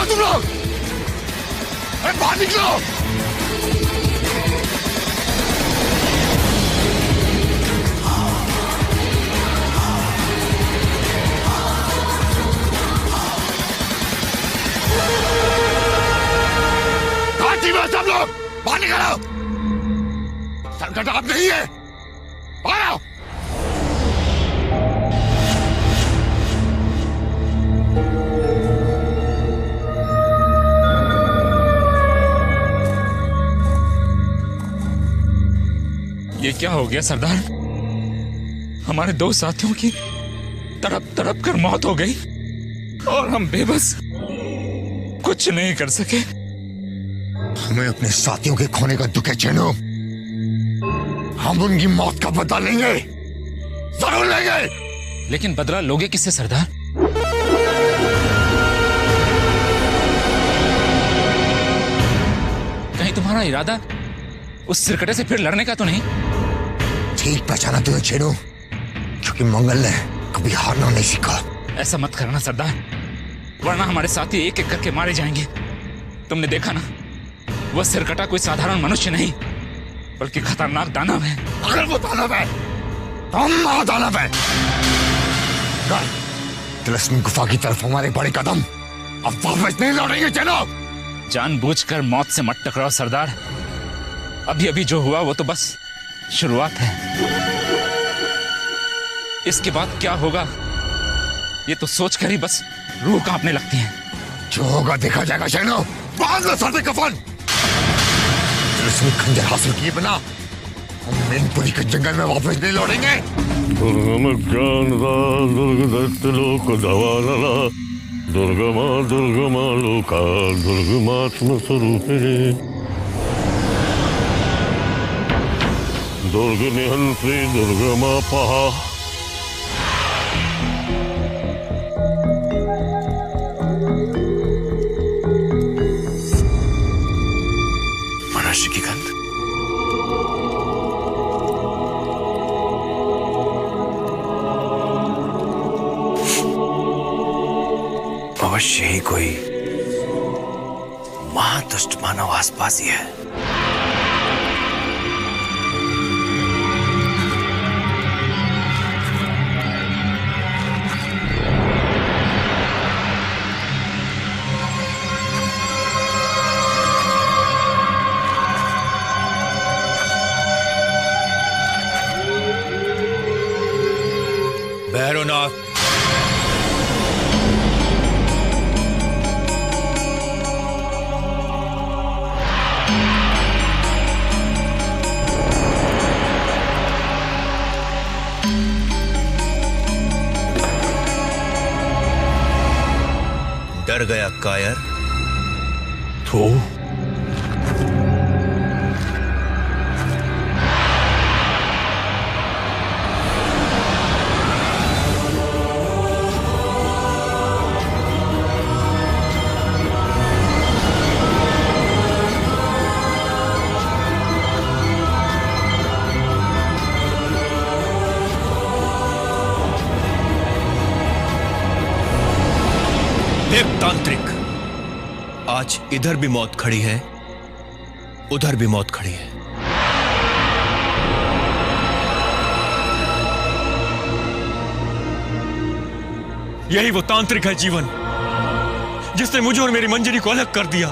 तुम लोग? अरे बाहर निकलो। घाटी में सब लोग बाहर निकलो। सरकटा अब नहीं है, बाहर आओ। ये क्या हो गया सरदार? हमारे दो साथियों की तड़प तड़प कर मौत हो गई और हम बेबस कुछ नहीं कर सके। हमें अपने साथियों के खोने का दुख है चेनो। हम उनकी मौत का बदला लेंगे, जरूर लेंगे। लेकिन बदला लोगे किससे सरदार? कहीं तुम्हारा इरादा उस सिरकटे से फिर लड़ने का तो नहीं? ठीक पहचाना तूने चेनो, क्योंकि मंगल ने कभी हारना नहीं सीखा। ऐसा मत करना सरदार, वरना हमारे साथी एक एक करके मारे जाएंगे। तुमने देखा ना, वह सिरकटा कोई साधारण मनुष्य नहीं बल्कि खतरनाक दानव है। अगर वो दानव है तो हम महादानव है। तिलस्मी गुफा की तरफ हमारे बड़े कदम अब वापस नहीं लौटेंगे चलो। जानबूझकर मौत से मत टकराओ सरदार। अभी अभी जो हुआ वो तो बस शुरुआत है। इसके बाद क्या होगा ये तो सोचकर ही बस रूह कांपने लगती है। जो होगा देखा जाएगा शैनो। बांध लो सर पे कफन। तिलस्मी खंजर हासिल किए बिना हम मैनपुरी के जंगल में वापस नहीं लौटेंगे। दुर्गमा दुर्गमा लोका दुर्गमात्म स्वरूपिणी दुर्ग निहंत्री दुर्गमा पहा। मनुष्य की गंध। अवश्य ही कोई महादुष्ट मानव आसपास ही है। भैरवनाथ, डर गया कायर? तो देव तांत्रिक, आज इधर भी मौत खड़ी है, उधर भी मौत खड़ी है। यही वो तांत्रिक है जीवन, जिसने मुझे और मेरी मंजरी को अलग कर दिया।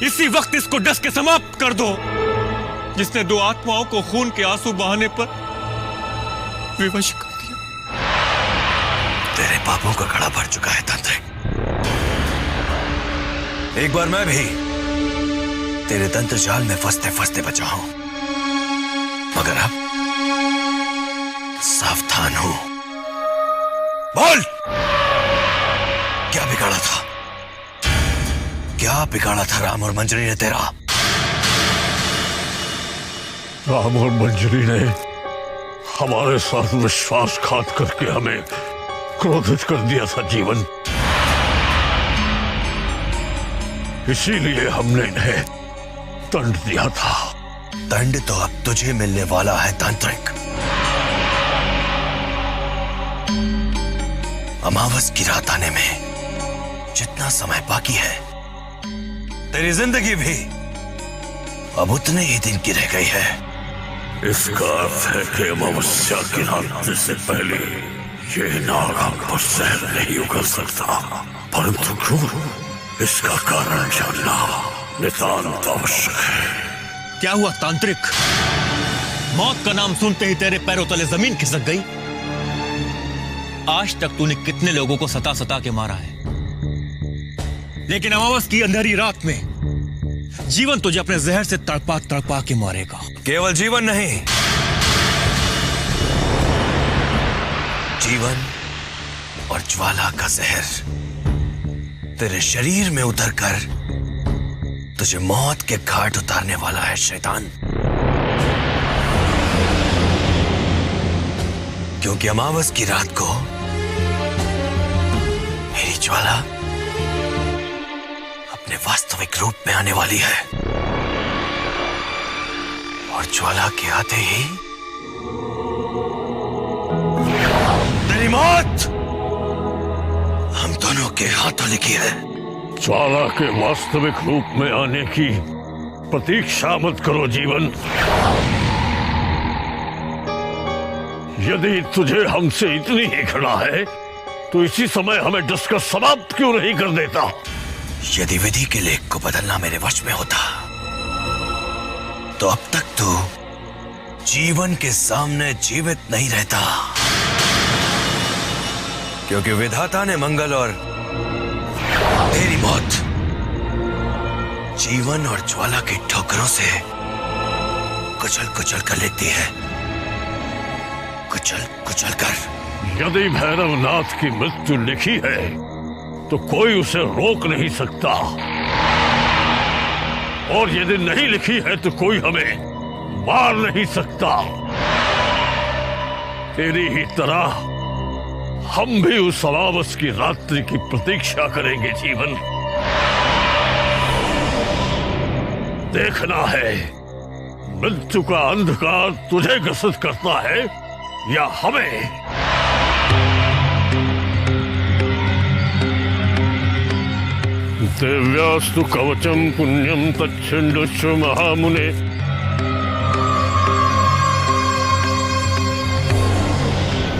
इसी वक्त इसको डस के समाप्त कर दो, जिसने दो आत्माओं को खून के आंसू बहाने पर विवश कर दिया। तेरे पापों का घड़ा भर चुका है तांत्रिक। एक बार मैं भी तेरे तंत्र जाल में फंसते फंसते बचा हूं, मगर अब सावधान हूं। बोल, क्या बिगाड़ा था? क्या बिगाड़ा था राम और मंजरी ने तेरा? राम और मंजरी ने हमारे साथ विश्वासघात करके हमें क्रोधित कर दिया था जीवन। इसीलिए हमने इन्हें दंड दिया था। दंड तो अब तुझे मिलने वाला है तांत्रिक। अमावस की रात आने में जितना समय बाकी है तेरी जिंदगी भी अब उतने ही दिन की रह गई है। इसका अर्थ है कि अमावस्या की रात्रि से पहले ये नाग हम पर सहर नहीं उगल सकता, परंतु क्यों, इसका कारण जानना नितांत आवश्यक है। क्या हुआ तांत्रिक? मौत का नाम सुनते ही तेरे पैरों तले जमीन खिसक गई। आज तक तूने कितने लोगों को सता सता के मारा है, लेकिन अमावस की अंधेरी रात में जीवन तुझे अपने जहर से तड़पा तड़पा के मारेगा। केवल जीवन नहीं, जीवन और ज्वाला का जहर तेरे शरीर में उतरकर तुझे मौत के घाट उतारने वाला है शैतान। क्योंकि अमावस की रात को मेरी ज्वाला अपने वास्तविक रूप में आने वाली है, और ज्वाला के आते ही तेरी मौत हम दोनों के हाथों लिखी है। ज्वाला के वास्तविक रूप में आने की प्रतीक्षा मत करो जीवन। यदि तुझे हमसे इतनी ही घृणा है तो इसी समय हमें डसकर समाप्त क्यों नहीं कर देता? यदि विधि के लेख को बदलना मेरे वश में होता तो अब तक तू जीवन के सामने जीवित नहीं रहता, क्योंकि विधाता ने मंगल और तेरी मौत जीवन और ज्वाला की ठोकरों से कुचल कुचल कर लेती है, कुचल कुचल कर। यदि भैरवनाथ की मृत्यु लिखी है तो कोई उसे रोक नहीं सकता, और यदि नहीं लिखी है तो कोई हमें मार नहीं सकता। तेरी ही तरह हम भी उस अमावस की रात्रि की प्रतीक्षा करेंगे जीवन। देखना है मृत्यु का अंधकार तुझे ग्रसित करता है या हमें। दिव्यास्तु कवचम पुण्यम तच्छिंडुश्च महामुने।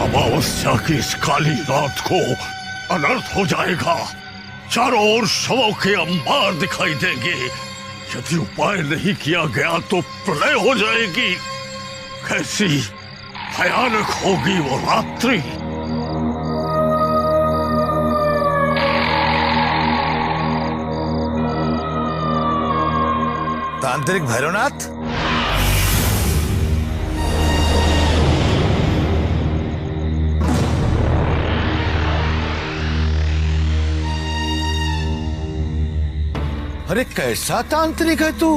अमावस्या की इस काली रात को अनर्थ हो जाएगा, चारों ओर शवों के अंबार दिखाई देंगे। यदि उपाय नहीं किया गया तो प्रलय हो जाएगी। कैसी भयानक होगी वो रात्रि। तांत्रिक भैरवनाथ, अरे कैसा तांत्रिक है तू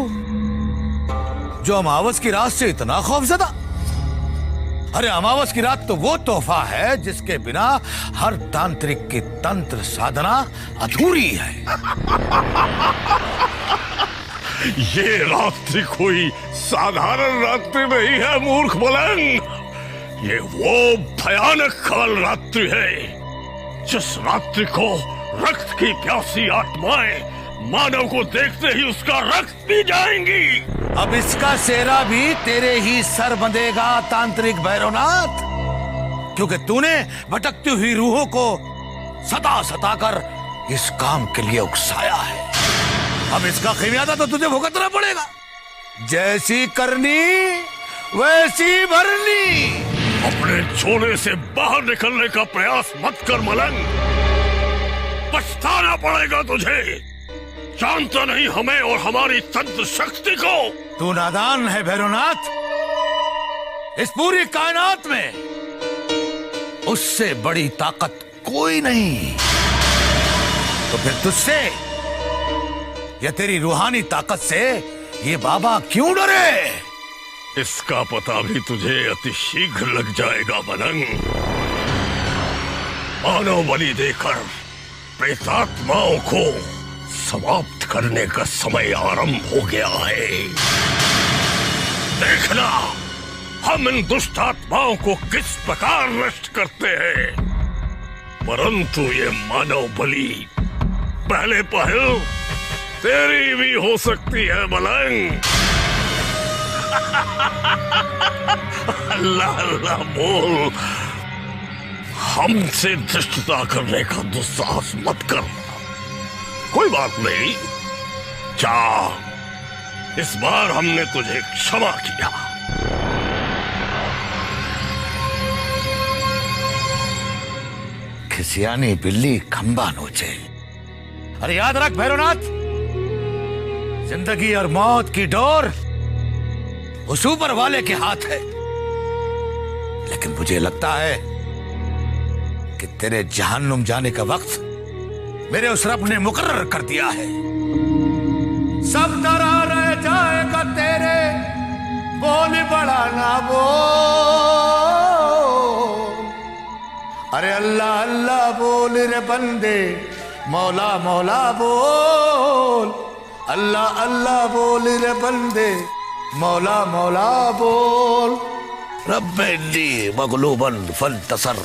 जो अमावस की रात से इतना खौफजदा? अरे अमावस की रात तो वो तोहफा है जिसके बिना हर तांत्रिक की तंत्र साधना अधूरी है। ये रात्रि कोई साधारण रात्रि नहीं है मूर्ख मलंग। ये वो भयानक काल रात्रि है जिस रात्रि को रक्त की प्यासी आत्माएं मानव को देखते ही उसका रक्त पी जाएंगी। अब इसका सेहरा भी तेरे ही सर बंधेगा तांत्रिक भैरवनाथ, क्योंकि तूने भटकती हुई रूहों को सता सता कर इस काम के लिए उकसाया है। अब इसका खमियाजा तो तुझे भुगतना पड़ेगा। जैसी करनी वैसी भरनी। अपने झोले से बाहर निकलने का प्रयास मत कर मलंग, पछताना पड़ेगा तुझे। जानता नहीं हमें और हमारी तंत्र शक्ति को। तू नादान है भैरवनाथ। इस पूरी कायनात में उससे बड़ी ताकत कोई नहीं, तो फिर तुझसे या तेरी रूहानी ताकत से ये बाबा क्यों डरे? इसका पता भी तुझे अति शीघ्र लग जाएगा मलंग। मानव बलि देकर प्रेतात्माओं को समाप्त करने का समय आरंभ हो गया है। देखना हम इन दुष्ट आत्माओं को किस प्रकार नष्ट करते हैं। परंतु ये मानव बलि पहले पहल तेरी भी हो सकती है मलंग। अल्लाह अल्लाह बोल, हमसे धृष्टता करने का दुस्साहस मत कर। कोई बात नहीं, जा, इस बार हमने तुझे क्षमा किया। खिसियानी बिल्ली खंबा नोचे। अरे याद रख भैरवनाथ, जिंदगी और मौत की डोर उस ऊपर वाले के हाथ है। लेकिन मुझे लगता है कि तेरे जहन्नुम जाने का वक्त मेरे उस रब ने मुकर्रर कर दिया है। सब तरह रह जाएगा तेरे बोल बड़ा ना बोल। अरे अल्लाह अल्लाह बोल रे बंदे, मौला मौला बोल। अल्लाह अल्लाह बोल रे बंदे, मौला मौला बोल। रब्बनी मगलूबन फंतसर।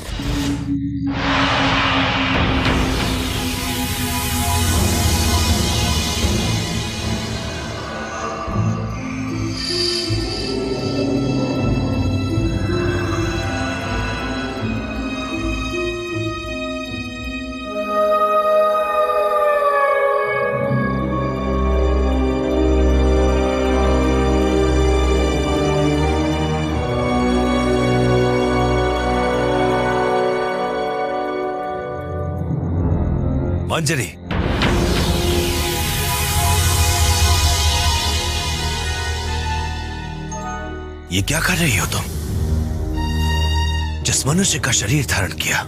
मंजरी, ये क्या कर रही हो तुम? जिस मनुष्य का शरीर धारण किया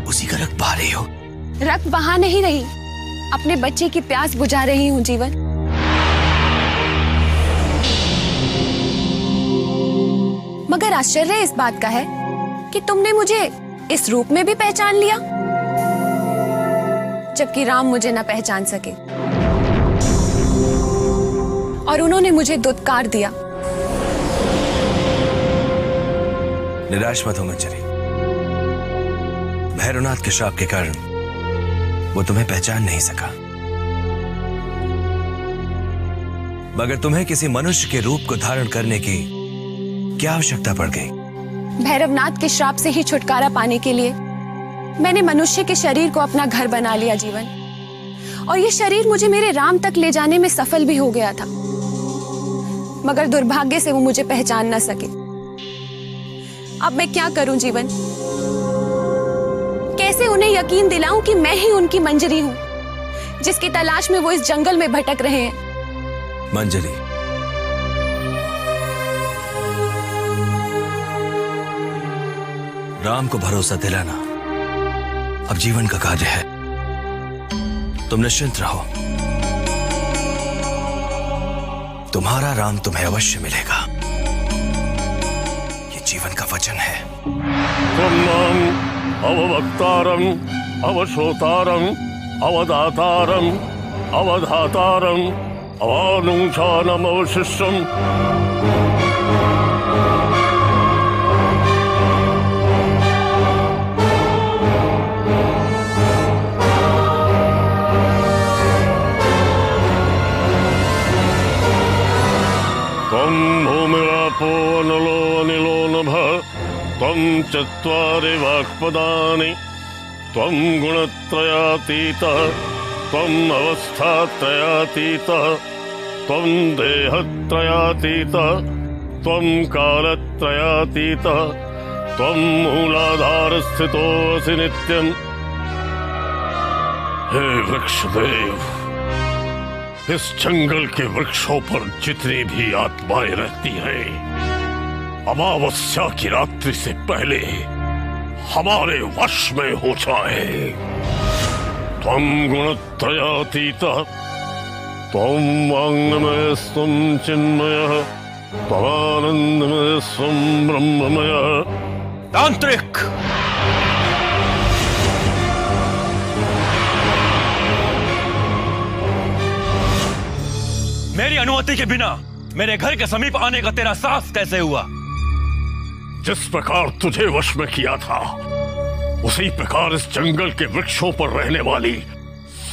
उसी का रक्त बहा रही हो। रक्त बहा नहीं रही, अपने बच्चे की प्यास बुझा रही हूँ जीवन। मगर आश्चर्य इस बात का है कि तुमने मुझे इस रूप में भी पहचान लिया, जबकि राम मुझे न पहचान सके और उन्होंने मुझे दुत्कार दिया। निराश मत हो मंजरी, भैरवनाथ के श्राप के कारण वो तुम्हें पहचान नहीं सका, मगर तुम्हें किसी मनुष्य के रूप को धारण करने की क्या आवश्यकता पड़ गई? भैरवनाथ के श्राप से ही छुटकारा पाने के लिए मैंने मनुष्य के शरीर को अपना घर बना लिया जीवन, और ये शरीर मुझे मेरे राम तक ले जाने में सफल भी हो गया था। मगर दुर्भाग्य से वो मुझे पहचान न सके। अब मैं क्या करूं जीवन? कैसे उन्हें यकीन दिलाऊं कि मैं ही उनकी मंजरी हूं, जिसकी तलाश में वो इस जंगल में भटक रहे हैं? मंजरी, राम को भरोसा दिलाना अब जीवन का कार्य है। तुम निश्चिंत रहो, तुम्हारा राम तुम्हें अवश्य मिलेगा, ये जीवन का वचन है। अववक्तारम अवश्रोतारम अवदातारम अवधातारम अवानुषानम अवशिष्टम। त्वं भूमिरापो अनलो अनिलो नभः त्वं चत्वारि वाक्पदानि त्वं गुणत्रयातीतः त्वं अवस्थात्रयातीतः त्वं देहत्रयातीतः त्वं कालत्रयातीतः त्वं मूलाधारस्थितोऽसि नित्यम्। हे वृक्षदेव, इस जंगल के वृक्षों पर जितनी भी आत्माएं रहती हैं, अमावस्या की रात्रि से पहले हमारे वश में हो जाए। त्वं गुणत्रयातीतः त्वं वाङ्मयस्त्वं चिन्मयः त्वमानन्दमयस्त्वं ब्रह्ममयः। तांत्रिक, मेरी अनुमति के बिना मेरे घर के समीप आने का तेरा साहस कैसे हुआ? जिस प्रकार तुझे वश में किया था, उसी प्रकार इस जंगल के वृक्षों पर रहने वाली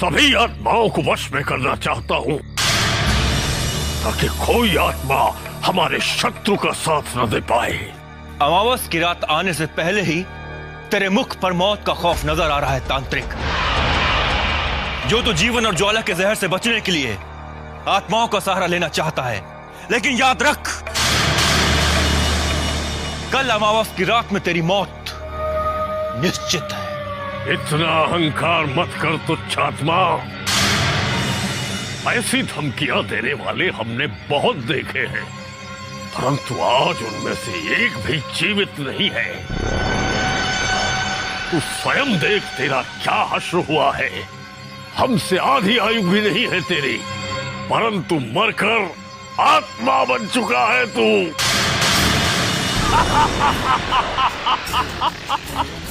सभी आत्माओं को वश में करना चाहता हूँ, ताकि कोई आत्मा हमारे शत्रु का साथ न दे पाए। अमावस की रात आने से पहले ही तेरे मुख पर मौत का खौफ नजर आ रहा है तांत्रिक। जो तो जीवन और ज्वाला के जहर से बचने के लिए आत्माओं का सहारा लेना चाहता है, लेकिन याद रख, कल अमावस की रात में तेरी मौत निश्चित है। इतना अहंकार मत कर तुच्छात्मा। ऐसी धमकियां देने वाले हमने बहुत देखे हैं, परंतु आज उनमें से एक भी जीवित नहीं है। तू स्वयं देख तेरा क्या हश्र हुआ है। हमसे आधी आयु भी नहीं है तेरी, परंतु मरकर आत्मा बन चुका है तू।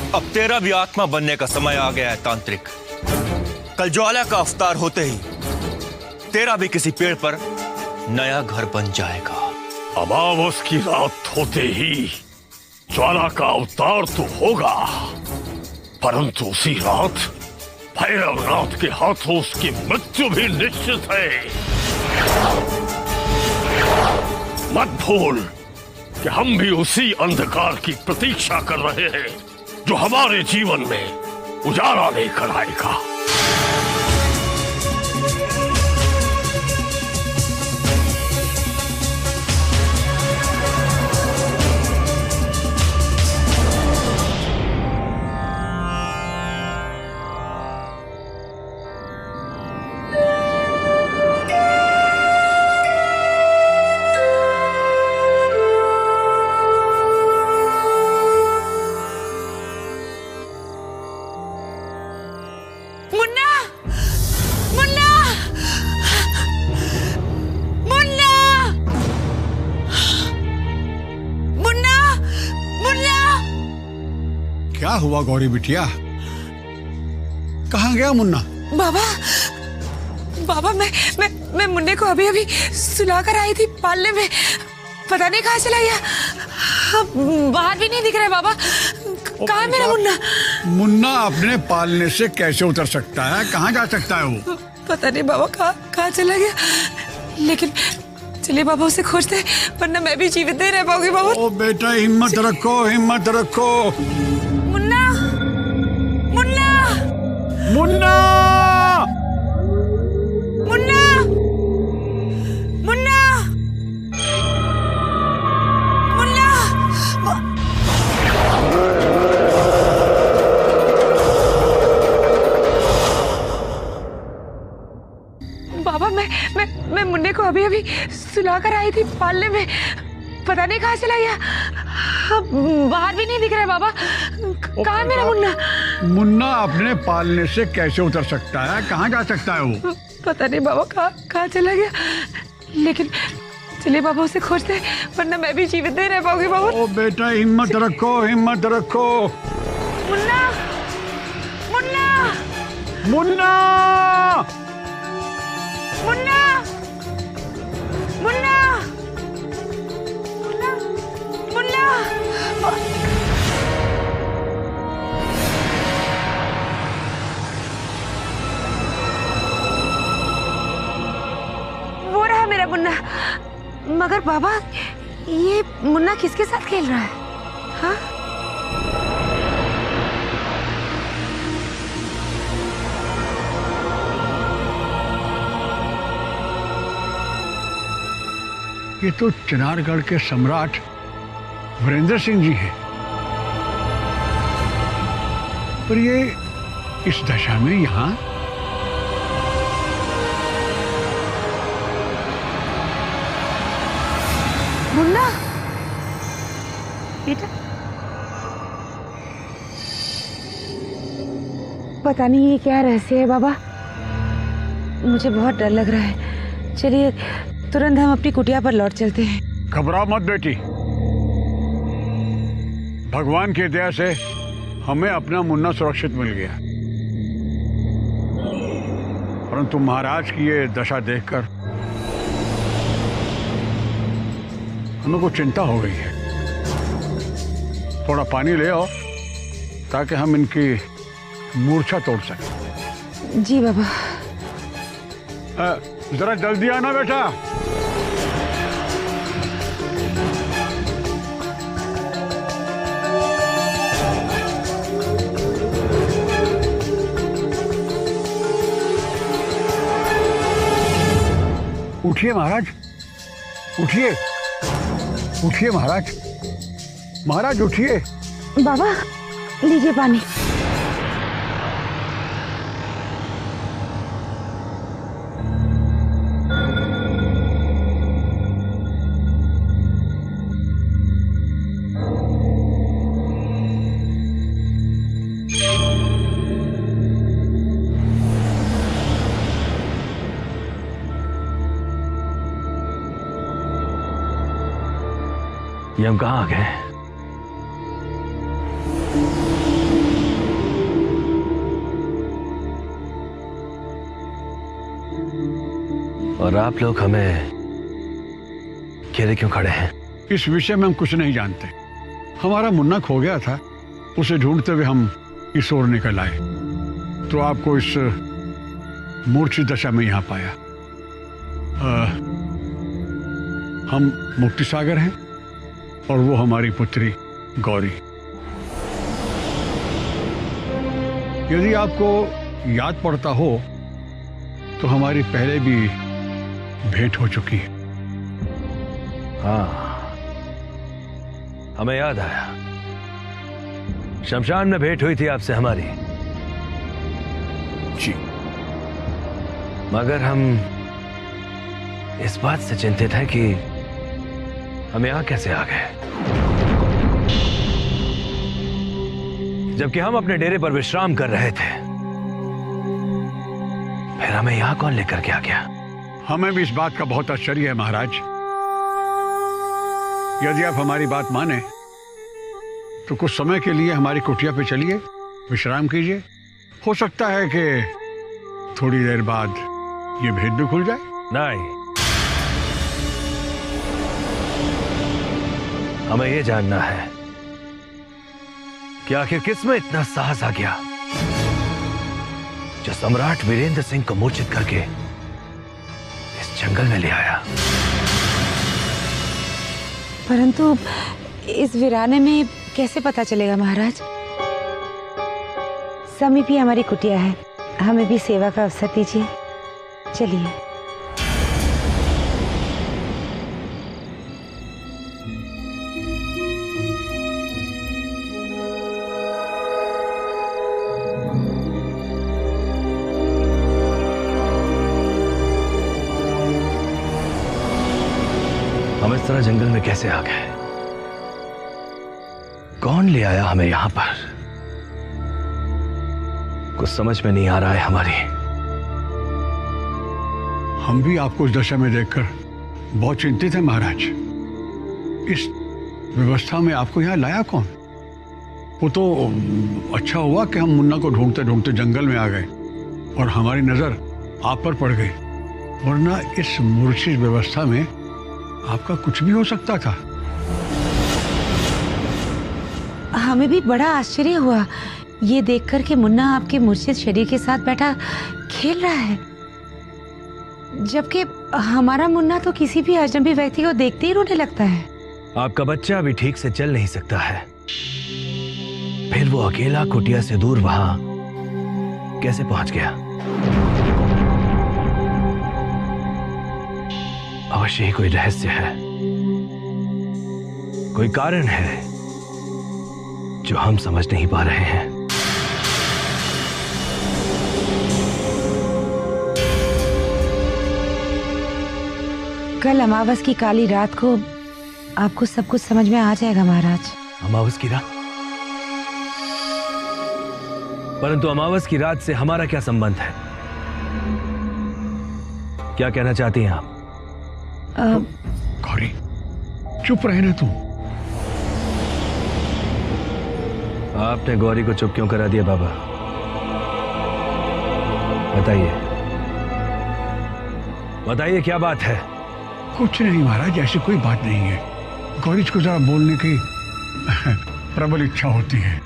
अब तेरा भी आत्मा बनने का समय आ गया है तांत्रिक। कल ज्वाला का अवतार होते ही तेरा भी किसी पेड़ पर नया घर बन जाएगा। अमावस की रात होते ही ज्वाला का अवतार तो होगा, परंतु उसी रात भैरवनाथ के हाथों उसकी मृत्यु भी निश्चित है। मत भूल कि हम भी उसी अंधकार की प्रतीक्षा कर रहे हैं जो हमारे जीवन में उजाला लेकर आएगा। क्या हुआ गौरी बिटिया, कहाँ गया मुन्ना? बाबा, बाबा मैं मुन्ने को अभी अभी सुला कर आई थी पालने में, पता नहीं कहाँ चला गया। बाहर भी नहीं दिख रहा है बाबा। कहाँ है मेरा मुन्ना? मुन्ना अपने पालने से कैसे उतर सकता है, कहाँ जा सकता है वो? पता नहीं बाबा कहाँ चला गया, लेकिन चलिए बाबा उसे खोजते हैं, वरना मैं भी जीवित नहीं रह पाऊंगी बाबा। ओ बेटा हिम्मत रखो, हिम्मत रखो। मुन्ना, मुन्ना, मुन्ना, मुन्ना, मुन्ना, मुन्ना। बाबा मैं मुन्ने को अभी अभी सुला कर आई थी पालने में, पता नहीं कहाँ चला गया। बाहर भी नहीं दिख रहा है बाबा। कहाँ है मेरा मुन्ना? मुन्ना अपने पालने से कैसे उतर सकता है, कहाँ जा सकता है वो? पता नहीं बाबा कहाँ चला गया, लेकिन चलिए बाबा उसे खोजते हैं, वरना मैं भी जीवित नहीं रह पाऊंगी बाबा। ओ बेटा हिम्मत रखो, हिम्मत रखो। मुन्ना, मुन्ना, मुन्ना, मुन्ना, मुन्ना, मुन्ना। वो रहा मेरा मुन्ना। मगर बाबा ये मुन्ना किसके साथ खेल रहा है? हाँ? ये तो चिनारगढ़ के सम्राट वीरेंद्र सिंह जी हैं, पर ये इस दशा में यहाँ? मुन्ना बेटा, पता नहीं ये क्या रहस्य है बाबा, मुझे बहुत डर लग रहा है। चलिए तुरंत हम अपनी कुटिया पर लौट चलते हैं। घबराओ मत बेटी, भगवान की दया से हमें अपना मुन्ना सुरक्षित मिल गया, परंतु महाराज की ये दशा देखकर हमें कुछ चिंता हो गई है। थोड़ा पानी ले आओ ताकि हम इनकी मूर्छा तोड़ सकें। जी बाबा। जरा जल्दी आना बेटा। उठिए महाराज, उठिए, उठिए महाराज, महाराज उठिए। बाबा लीजिए पानी। ये हम कहाँ आ गए? और आप लोग हमें घेरे क्यों खड़े हैं? इस विषय में हम कुछ नहीं जानते। हमारा मुन्ना खो गया था, उसे ढूंढते हुए हम इस ओर निकल आए तो आपको इस मूर्छित दशा में यहां पाया। हम मुक्ति सागर हैं और वो हमारी पुत्री गौरी। यदि आपको याद पड़ता हो तो हमारी पहले भी भेंट हो चुकी है। हाँ, हमें याद आया। शमशान में भेंट हुई थी आपसे हमारी। जी। मगर हम इस बात से चिंतित हैं कि हम यहां कैसे आ गए, जबकि हम अपने डेरे पर विश्राम कर रहे थे। फिर हमें यहां कौन लेकर के आ गया? हमें भी इस बात का बहुत आश्चर्य है महाराज। यदि आप हमारी बात माने तो कुछ समय के लिए हमारी कुटिया पे चलिए, विश्राम कीजिए। हो सकता है कि थोड़ी देर बाद ये भेद भी खुल जाए। नहीं, हमें यह जानना है कि आखिर किसमें इतना साहस आ गया जो सम्राट वीरेंद्र सिंह को मूर्छित करके इस जंगल में ले आया। परंतु इस वीराने में कैसे पता चलेगा महाराज? समीप ही हमारी कुटिया है, हमें भी सेवा का अवसर दीजिए। चलिए। हम इस तरह जंगल में कैसे आ गए? कौन ले आया हमें यहां पर? कुछ समझ में नहीं आ रहा है हमारी। हम भी आपको इस दशा में देखकर बहुत चिंतित हैं महाराज। इस व्यवस्था में आपको यहाँ लाया कौन? वो तो अच्छा हुआ कि हम मुन्ना को ढूंढते ढूंढते जंगल में आ गए और हमारी नजर आप पर पड़ गई, वरना इस मूर्छित व्यवस्था में आपका कुछ भी हो सकता था। हमें भी बड़ा आश्चर्य हुआ ये देखकर कि मुन्ना आपके मूर्छित शरीर के साथ बैठा खेल रहा है, जबकि हमारा मुन्ना तो किसी भी अजनबी व्यक्ति को देखते ही रोने लगता है। आपका बच्चा अभी ठीक से चल नहीं सकता है, फिर वो अकेला कुटिया से दूर वहां कैसे पहुंच गया? अवश्य ही कोई रहस्य है, कोई कारण है जो हम समझ नहीं पा रहे हैं। कल अमावस की काली रात को आपको सब कुछ समझ में आ जाएगा महाराज। अमावस की रात? परंतु अमावस की रात से हमारा क्या संबंध है? क्या कहना चाहती हैं आप? गौरी, चुप रहे ना तुम। आपने गौरी को चुप क्यों करा दिया बाबा? बताइए, बताइए क्या बात है? कुछ नहीं महाराज, ऐसी कोई बात नहीं है। गौरी को जरा बोलने की प्रबल इच्छा होती है।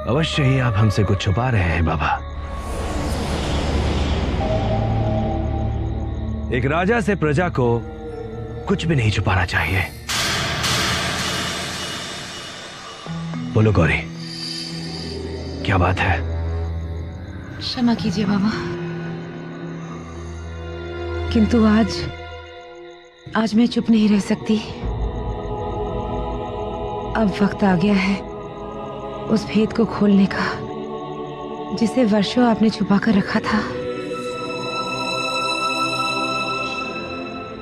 अवश्य ही आप हमसे कुछ छुपा रहे हैं बाबा। एक राजा से प्रजा को कुछ भी नहीं छुपाना चाहिए। बोलो गौरी, क्या बात है? क्षमा कीजिए बाबा, किंतु आज मैं चुप नहीं रह सकती। अब वक्त आ गया है उस भेद को खोलने का जिसे वर्षों आपने छुपा कर रखा था।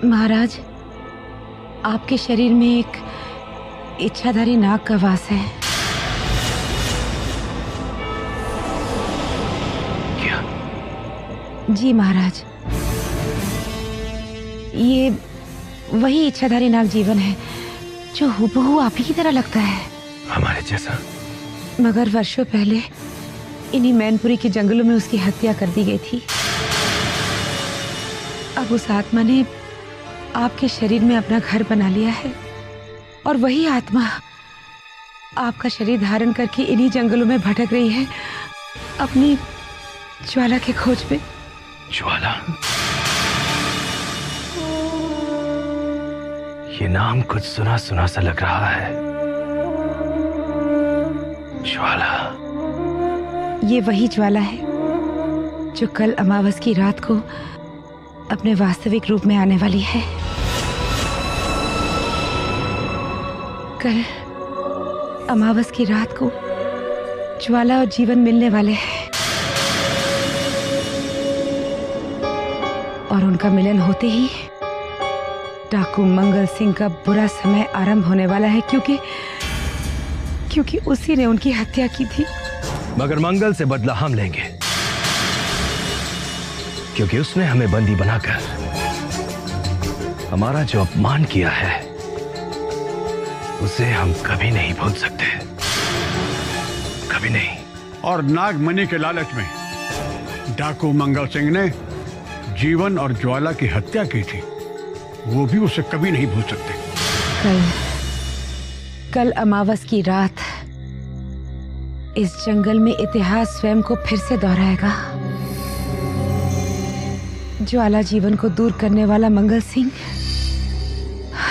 महाराज, आपके शरीर में एक इच्छाधारी नाग का वास है। क्या? जी महाराज, ये वही इच्छाधारी नाग जीवन है जो हूबहू आप ही की तरह लगता है। हमारे जैसा? मगर वर्षों पहले इन्हीं मैनपुरी के जंगलों में उसकी हत्या कर दी गई थी। अब उस आत्मा ने आपके शरीर में अपना घर बना लिया है और वही आत्मा आपका शरीर धारण करके इन्हीं जंगलों में भटक रही है अपनी ज्वाला के खोज में। ज्वाला? ये नाम कुछ सुना सुना सा लग रहा है। ज्वाला? ये वही ज्वाला है जो कल अमावस की रात को अपने वास्तविक रूप में आने वाली है। कल अमावस की रात को ज्वाला और जीवन मिलने वाले हैं और उनका मिलन होते ही डाकू मंगल सिंह का बुरा समय आरंभ होने वाला है, क्योंकि उसी ने उनकी हत्या की थी। मगर मंगल से बदला हम लेंगे, क्योंकि उसने हमें बंदी बनाकर हमारा जो अपमान किया है उसे हम कभी नहीं भूल सकते, कभी नहीं। और नागमणि के लालच में डाकू मंगल सिंह ने जीवन और ज्वाला की हत्या की थी, वो भी उसे कभी नहीं भूल सकते। कल अमावस की रात इस जंगल में इतिहास स्वयं को फिर से दोहराएगा। ज्वाला जीवन को दूर करने वाला मंगल सिंह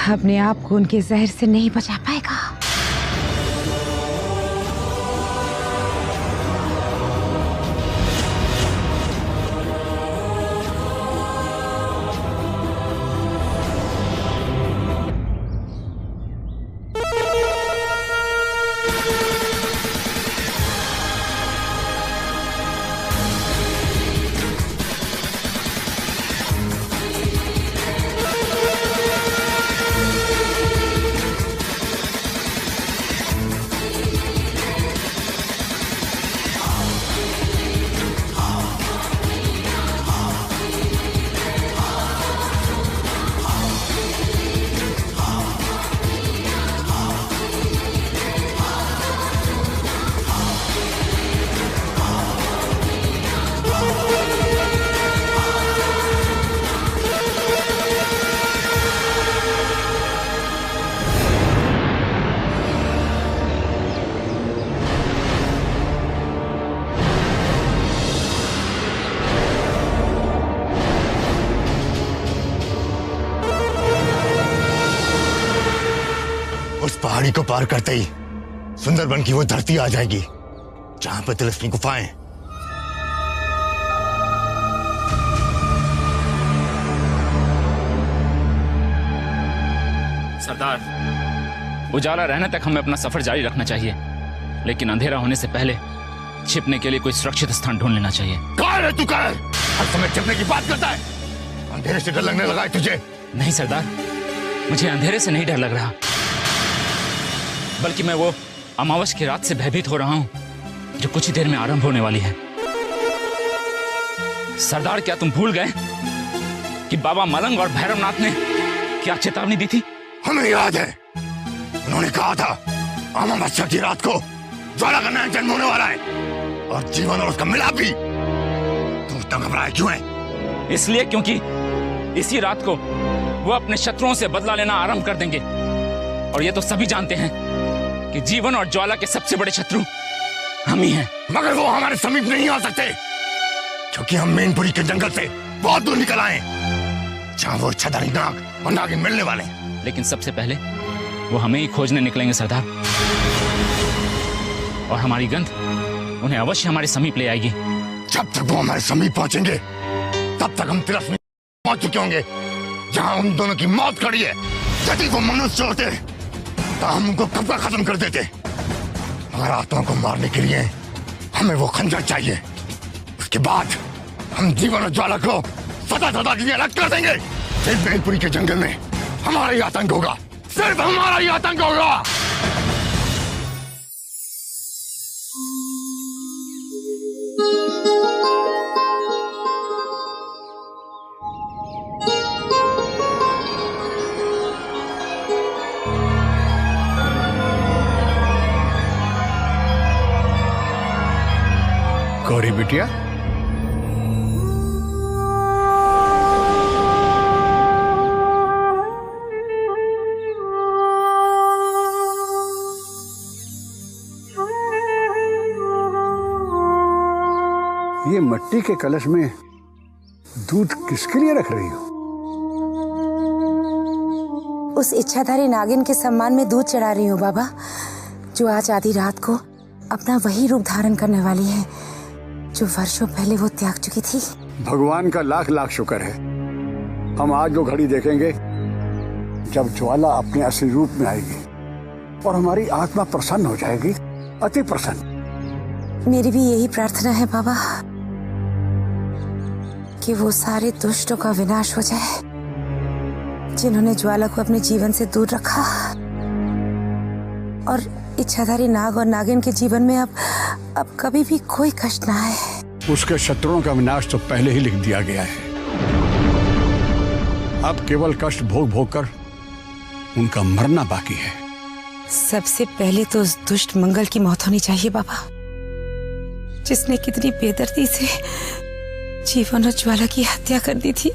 अपने आप को उनके जहर से नहीं बचा पाएगा। उस पहाड़ी को पार करते ही सुंदरबन की वो धरती आ जाएगी जहां पर तिलस्मी गुफाएं। सरदार, उजाला रहने तक हमें अपना सफर जारी रखना चाहिए, लेकिन अंधेरा होने से पहले छिपने के लिए कोई सुरक्षित स्थान ढूंढ लेना चाहिए। कौन है तू? कर हर समय छिपने की बात करता है। अंधेरे से डर लगने लगा है तुझे? नहीं सरदार, मुझे अंधेरे से नहीं डर लग रहा, बल्कि मैं वो अमावस की रात से भयभीत हो रहा हूं जो कुछ ही देर में आरंभ होने वाली है। सरदार, क्या तुम भूल गए कि बाबा मलंग और भैरवनाथ ने क्या चेतावनी दी थी? हमें याद है, उन्होंने कहा था अमावस्या की रात को ज्वाला का नया जन्म होने वाला है और जीवन और उसका मिलाप भी। तुम इतना घबराए क्यों है? इसलिए क्योंकि इसी रात को वो अपने शत्रुओं से बदला लेना आरंभ कर देंगे, और ये तो सभी जानते हैं कि जीवन और ज्वाला के सबसे बड़े शत्रु हम ही हैं। मगर वो हमारे समीप नहीं आ सकते, क्योंकि हम मैनपुरी के जंगल से बहुत दूर निकल आए। जहां वो इच्छाधारी नाग और नागिन मिलने वाले हैं। लेकिन सबसे पहले वो हमें ही खोजने निकलेंगे सरदार, और हमारी गंध उन्हें अवश्य हमारे समीप ले आएगी। जब तक वो हमारे समीप पहुंचेंगे तब तक हम तिरस्मी पहुंच चुके होंगे, जहां उन दोनों की मौत खड़ी है। यदि वो मनुष्य होते तो हम उनको कब का खत्म कर देते। हमारा आत्मा को मारने के लिए हमें वो खंजर चाहिए। उसके बाद हम जीवन और ज्वाला को सदा सदा के लिए अलग कर देंगे। फिर मैनपुरी के जंगल में हमारा ही आतंक होगा, सिर्फ हमारा ही आतंक होगा। गौरी बिटिया, ये मट्टी के कलश में दूध किसके लिए रख रही हो? उस इच्छाधारी नागिन के सम्मान में दूध चढ़ा रही हूँ बाबा, जो आज आधी रात को अपना वही रूप धारण करने वाली है जो वर्षों पहले वो त्याग चुकी थी। भगवान का लाख लाख शुक्र है, हम आज वो घड़ी देखेंगे जब ज्वाला अपने असली रूप में आएगी और हमारी आत्मा प्रसन्न हो जाएगी, अति प्रसन्न। मेरी भी यही प्रार्थना है बाबा कि वो सारे दुष्टों का विनाश हो जाए जिन्होंने ज्वाला को अपने जीवन से दूर रखा, और इच्छाधारी नाग और नागिन के जीवन में अब कभी भी कोई कष्ट ना आए। उसके शत्रुओं का विनाश तो पहले ही लिख दिया गया है। अब केवल कष्ट भोग भोग कर उनका मरना बाकी है। सबसे पहले तो उस दुष्ट मंगल की मौत होनी चाहिए बाबा, जिसने कितनी बेदर्दी से जीवन और ज्वाला की हत्या कर दी थी।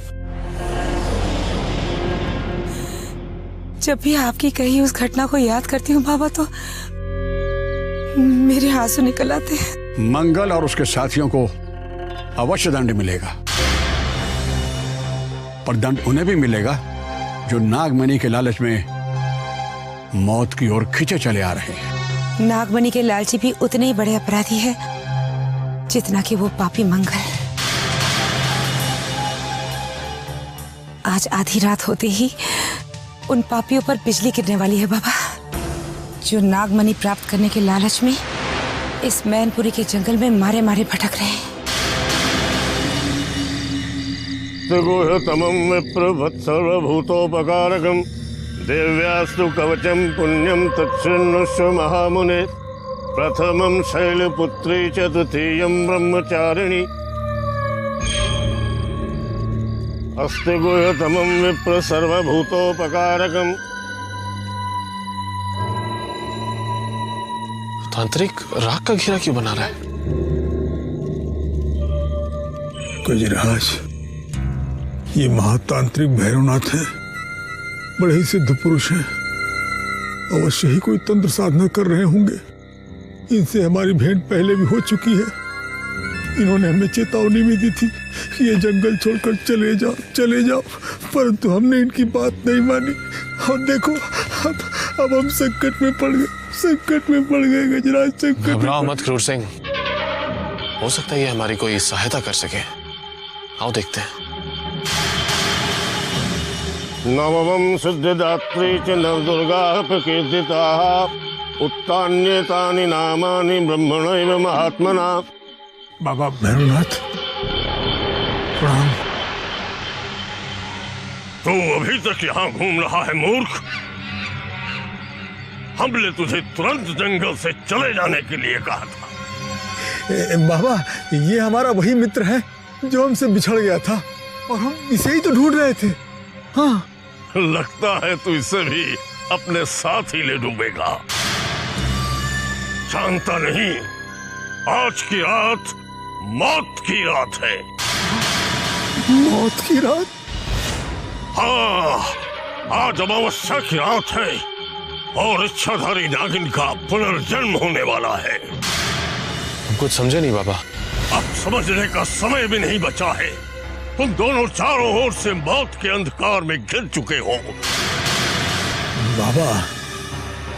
जब भी आपकी कही उस घटना को याद करती हूँ बाबा तो मेरे आंसू निकल आते हैं। मंगल और उसके साथियों को अवश्य दंड मिलेगा, पर दंड उन्हें भी मिलेगा जो नागमणि के लालच में मौत की ओर खींचे चले आ रहे हैं। नागमणि के लालची भी उतने ही बड़े अपराधी है जितना कि वो पापी मंगल। आज आधी रात होते ही उन पापियों पर बिजली गिरने वाली है बाबा, जो नागमणि प्राप्त करने के लालच में इस मैनपुरी के जंगल में मारे मारे भटक रहे हैं। गुह्यतमं विप्रवत्सर्वभूतोपकारकं देव्यास्तु कवचं पुण्यं तच्छृण्वस्व महामुने। प्रथमं शैलपुत्री च द्वितीयं ब्रह्मचारिणी। अस्ति गुह्यतमं विप्र सर्वभूतोपकारकम्। तांत्रिक राग का घेरा क्यों बना रहा है? गजराज, ये महातांत्रिक भैरवनाथ है, बड़े ही सिद्ध पुरुष हैं। अवश्य ही कोई तंत्र साधना कर रहे होंगे। इनसे हमारी भेंट पहले भी हो चुकी है। इन्होंने हमें चेतावनी भी दी थी कि ये जंगल छोड़कर चले जाओ, परंतु हमने इनकी बात नहीं मानी। और देखो अब हम संकट में पड़ गए गजराज, संकट। घबराओ मत क्रूर सिंह, हो सकता है ये हमारी कोई सहायता कर सके। आओ देखते हैं। नवमं सिद्धिदात्री च नवदुर्गाः प्रकीर्तिताः। उत्तान्येतानि नामानि ब्रह्मणैव महात्मना। बाबा भैरवनाथ प्रणाम। तू अभी तक यहाँ घूम रहा है मूर्ख। हमने तुझे तुरंत जंगल से चले जाने के लिए कहा था। बाबा, ये हमारा वही मित्र है जो हमसे बिछड़ गया था, और हम इसे ही तो ढूंढ रहे थे। हाँ, लगता है तू इसे भी अपने साथ ही ले डूबेगा। जानता नहीं, आज की रात मौत की रात है। मौत की रात? हाँ, आज अमावस्या की रात है और इच्छाधारी नागिन का पुनर्जन्म होने वाला है। हम कुछ समझे नहीं बाबा। अब समझने का समय भी नहीं बचा है। तुम दोनों चारों ओर से मौत के अंधकार में घिर चुके हो। बाबा,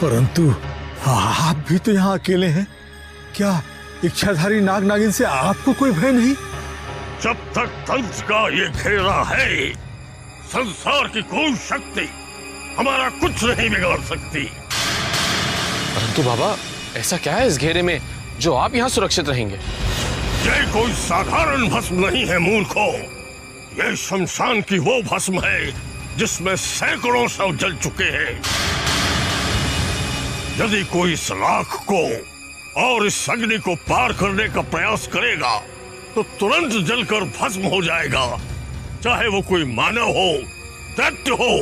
परंतु आप भी तो यहाँ अकेले हैं। क्या इच्छाधारी नाग नागिन से आपको कोई भय नहीं? जब तक तंत्र का ये घेरा है, संसार की कोई शक्ति हमारा कुछ नहीं बिगाड़ सकती। परंतु बाबा, ऐसा क्या है इस घेरे में जो आप यहाँ सुरक्षित रहेंगे? ये कोई साधारण भस्म नहीं है मूर्खो। ये शमशान की वो भस्म है जिसमें सैकड़ों शव जल चुके हैं। यदि कोई इस राख को और इस अग्नि को पार करने का प्रयास करेगा तो तुरंत जलकर भस्म हो जाएगा, चाहे वो कोई मानव हो, दैत्य हो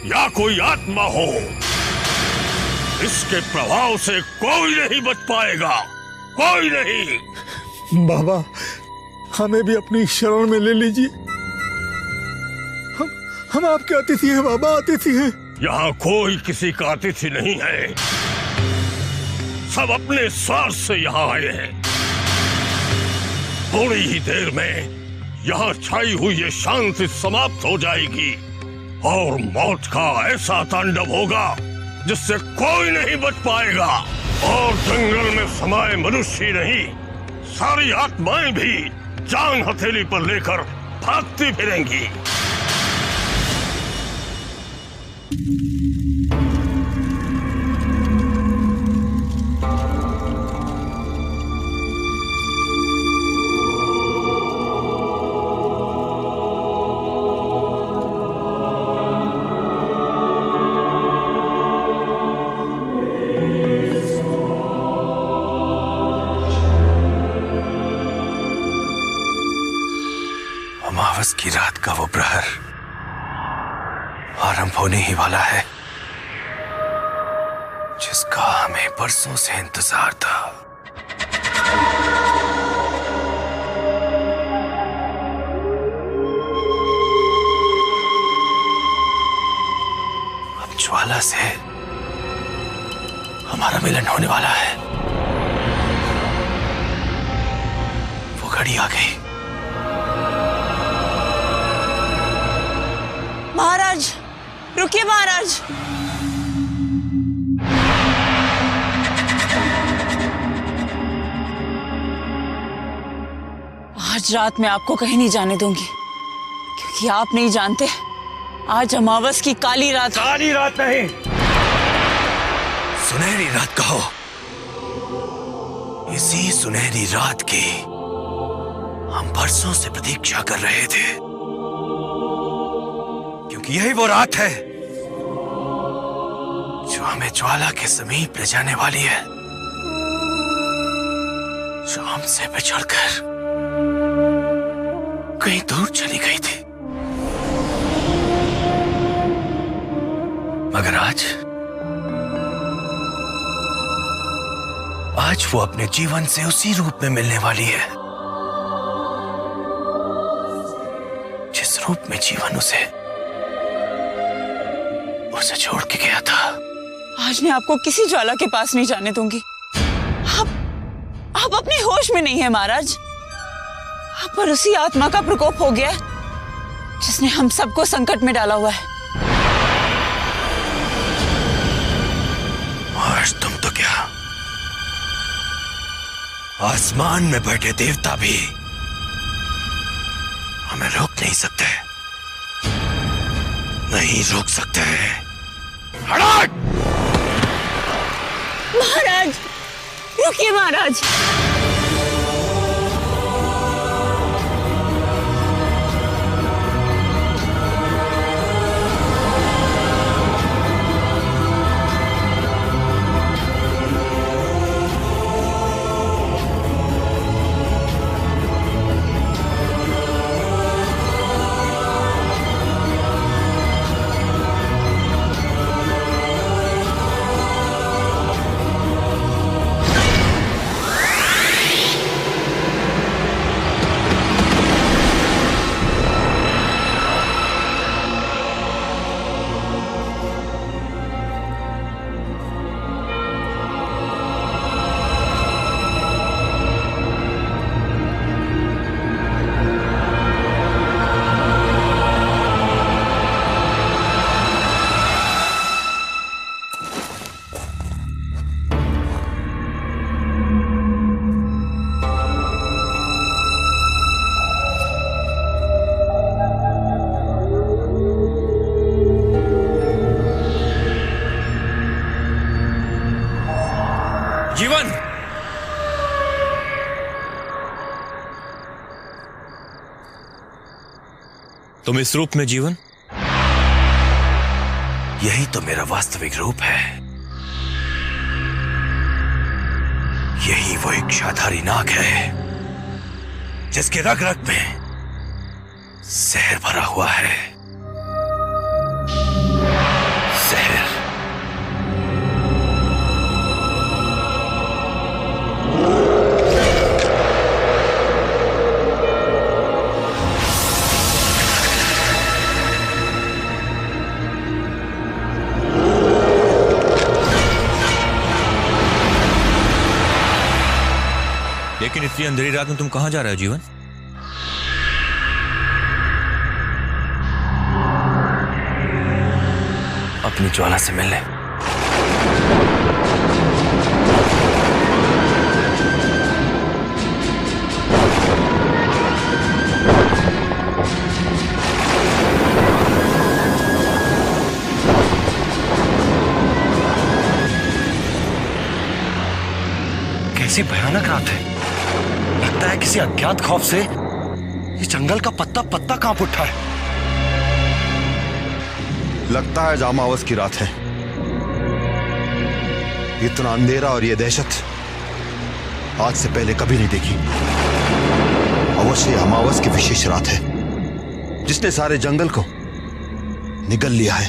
या कोई आत्मा हो। इसके प्रभाव से कोई नहीं बच पाएगा, कोई नहीं। बाबा, हमें भी अपनी शरण में ले लीजिए। हम आपके अतिथि हैं बाबा, अतिथि हैं। यहाँ कोई किसी का अतिथि नहीं है। सब अपने स्वार्थ से यहाँ आए हैं। थोड़ी ही देर में यहाँ छाई हुई ये शांति समाप्त हो जाएगी और मौत का ऐसा तांडव होगा जिससे कोई नहीं बच पाएगा। और जंगल में समाये मनुष्य ही नहीं, सारी आत्माएं भी जान हथेली पर लेकर भागती फिरेंगी। अमावस की रात का वो प्रहर आरंभ होने ही वाला है जिसका हमें बरसों से इंतजार था। अब ज्वाला से हमारा मिलन होने वाला है। वो घड़ी आ गई। महाराज, रुकिए महाराज। आज रात मैं आपको कहीं नहीं जाने दूंगी, क्योंकि आप नहीं जानते आज अमावस की काली रात। काली रात नहीं, सुनहरी रात कहो। इसी सुनहरी रात की हम बरसों से प्रतीक्षा कर रहे थे, क्योंकि यही वो रात है जो हमें ज्वाला के समीप ले जाने वाली है, जो हमसे बिछड़कर कहीं दूर चली गई थी। मगर आज वो अपने जीवन से उसी रूप में मिलने वाली है जिस रूप में जीवन उसे छोड़ के गया था। आज मैं आपको किसी ज्वाला के पास नहीं जाने दूंगी। आप अपने होश में नहीं है महाराज। आप पर उसी आत्मा का प्रकोप हो गया जिसने हम सबको संकट में डाला हुआ है। आज तुम तो क्या, आसमान में बैठे देवता भी हमें रोक नहीं सकते, नहीं रोक सकते हैं। महाराज, रुकिए महाराज। तुम इस रूप में जीवन? यही तो मेरा वास्तविक रूप है। यही वो इच्छाधारी नाग है जिसके रग रग में जहर भरा हुआ है। जहर। लेकिन इतनी अंधेरी रात में तुम कहां जा रहे हो जीवन? अपनी ज्वाला से मिलने। कैसी भयानक रात है। लगता है किसी अज्ञात खौफ से ये जंगल का पत्ता पत्ता कांप उठा है। लगता है अमावस की रात है। इतना अंधेरा और ये दहशत आज से पहले कभी नहीं देखी। अवश्य अमावस की विशेष रात है जिसने सारे जंगल को निगल लिया है।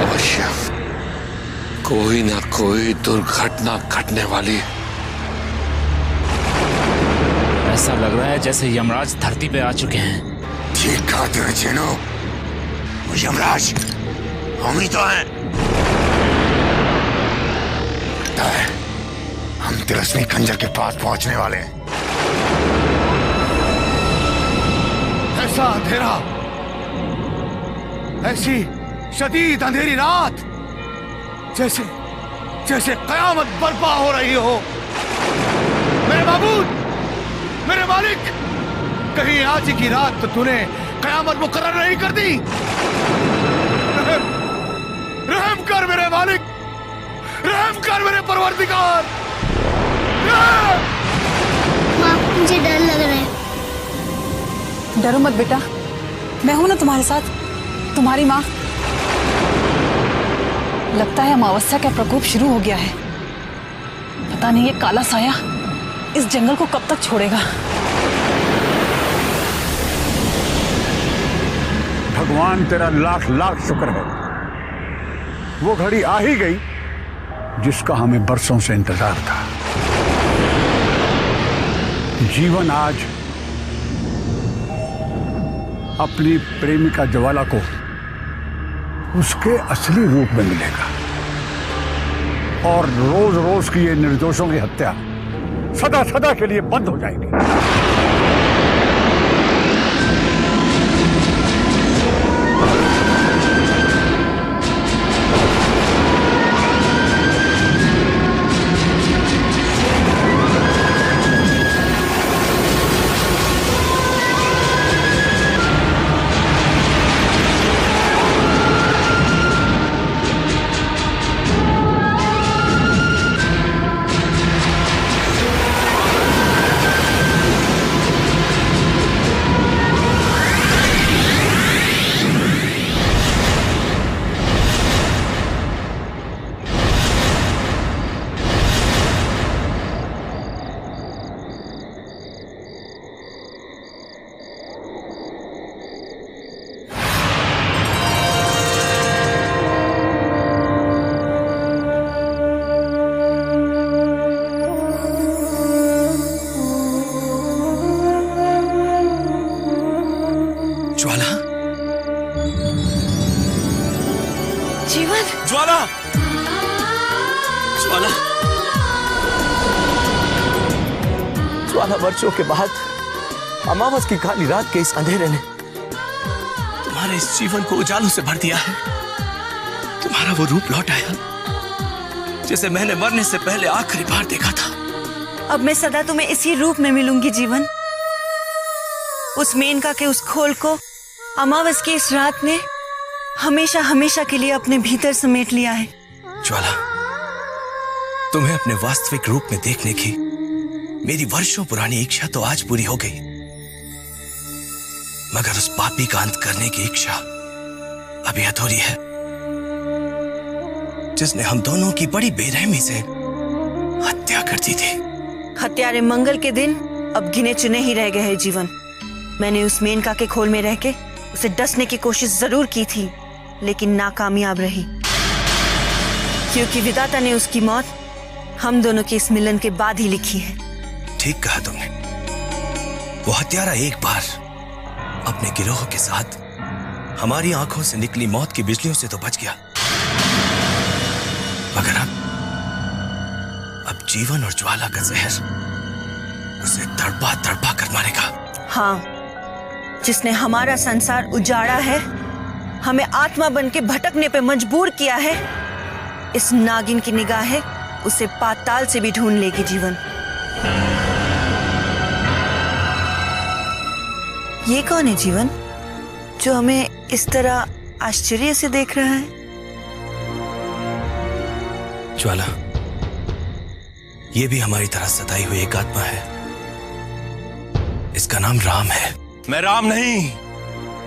अवश्य कोई ना कोई दुर्घटना घटने वाली। ऐसा लग रहा है जैसे यमराज धरती पे आ चुके हैं। ठीक कहते हो चेनो, वो यमराज हम ही तो हैं। लगता है हम तिलस्मी खंजर के पास पहुंचने वाले हैं। ऐसा अंधेरा, ऐसी शदीद अंधेरी रात, जैसे जैसे कयामत बर्पा हो रही हो। मेरे माबूद, मेरे मालिक, कहीं आज की रात तो तूने कयामत मुकर्रर नहीं कर दी? रहम कर मेरे मालिक, रहम कर मेरे परवरदिगार। माँ, मुझे डर लग रहा है। डरो मत बेटा, मैं हूं ना तुम्हारे साथ, तुम्हारी माँ। लगता है अमावस्या का प्रकोप शुरू हो गया है। पता नहीं ये काला साया इस जंगल को कब तक छोड़ेगा। भगवान तेरा लाख लाख शुक्र है, वो घड़ी आ ही गई जिसका हमें बरसों से इंतजार था। जीवन आज अपनी प्रेमिका ज्वाला को उसके असली रूप में मिलेगा और रोज रोज की ये निर्दोषों की हत्या सदा सदा के लिए बंद हो जाएगी। ज्वाला, जीवन, ज्वाला, ज्वाला, ज्वाला, वर्षों के बाद अमावस की काली रात के इस अंधेरे ने तुम्हारे इस जीवन को उजालों से भर दिया है। तुम्हारा वो रूप लौट आया जिसे मैंने मरने से पहले आखिरी बार देखा था। अब मैं सदा तुम्हें इसी रूप में मिलूंगी जीवन। उस मेनका के उस खोल को अमावस की इस रात ने हमेशा हमेशा के लिए अपने भीतर समेट लिया है। ज्वाला, तुम्हें अपने वास्तविक रूप में देखने की मेरी वर्षों पुरानी इच्छा तो आज पूरी हो गई, मगर उस पापी का अंत करने की इच्छा अभी अधूरी है, जिसने हम दोनों की बड़ी बेरहमी से हत्या कर दी थी। हत्यारे मंगल के दिन अब गिने चुने ही रह गए हैं जीवन। मैंने उस मेनका के खोल में रह के उसे डसने की कोशिश जरूर की थी, लेकिन नाकामयाब रही, क्योंकि विधाता ने उसकी मौत हम दोनों के इस मिलन के बाद ही लिखी है। ठीक कहा तुमने। वो हत्यारा एक बार अपने गिरोह के साथ हमारी आंखों से निकली मौत की बिजलियों से तो बच गया, मगर अब जीवन और ज्वाला का जहर उसे तड़पा तड़पा कर मारेगा। हाँ, जिसने हमारा संसार उजाड़ा है, हमें आत्मा बन के भटकने पे मजबूर किया है, इस नागिन की निगाहें उसे पाताल से भी ढूंढ लेगी जीवन। ये कौन है जीवन, जो हमें इस तरह आश्चर्य से देख रहा है? ज्वाला, ये भी हमारी तरह सताई हुई एक आत्मा है। इसका नाम राम है। मैं राम नहीं,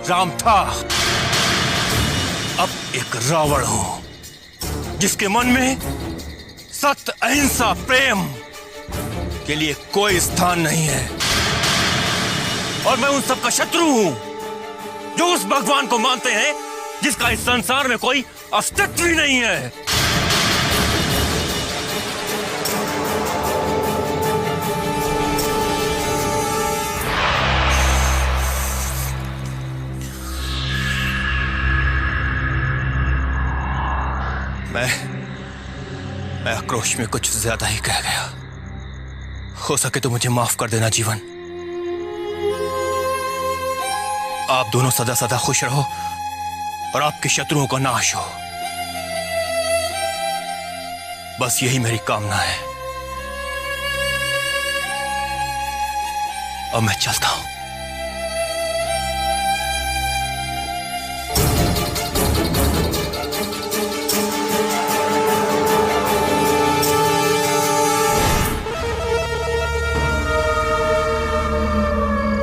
राम था। अब एक रावण हूं, जिसके मन में सत्य, अहिंसा, प्रेम के लिए कोई स्थान नहीं है। और मैं उन सबका शत्रु हूं जो उस भगवान को मानते हैं जिसका इस संसार में कोई अस्तित्व ही नहीं है। मैं आक्रोश में कुछ ज्यादा ही कह गया। हो सके तो मुझे माफ कर देना जीवन। आप दोनों सदा सदा खुश रहो और आपके शत्रुओं का नाश हो, बस यही मेरी कामना है। अब मैं चलता हूं।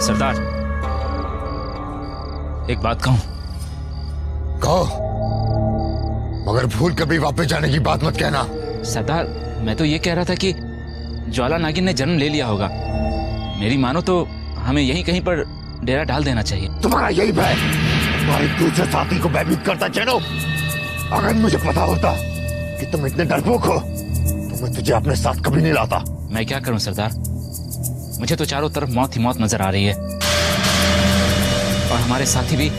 सरदार, एक बात कहूं? कहो, मगर भूल कभी वापस जाने की बात मत कहना। सरदार, मैं तो ये कह रहा था कि ज्वाला नागिन ने जन्म ले लिया होगा। मेरी मानो तो हमें यहीं कहीं पर डेरा डाल देना चाहिए। तुम्हारा यही भय तुम्हारे दूसरे साथी को भयभीत करता चेनो। अगर मुझे पता होता कि तुम इतने डरपोक हो तो मैं तुझे अपने साथ कभी नहीं लाता। मैं क्या करूं सरदार, मुझे तो चारों तरफ मौत ही मौत नजर आ रही है, और हमारे साथी भी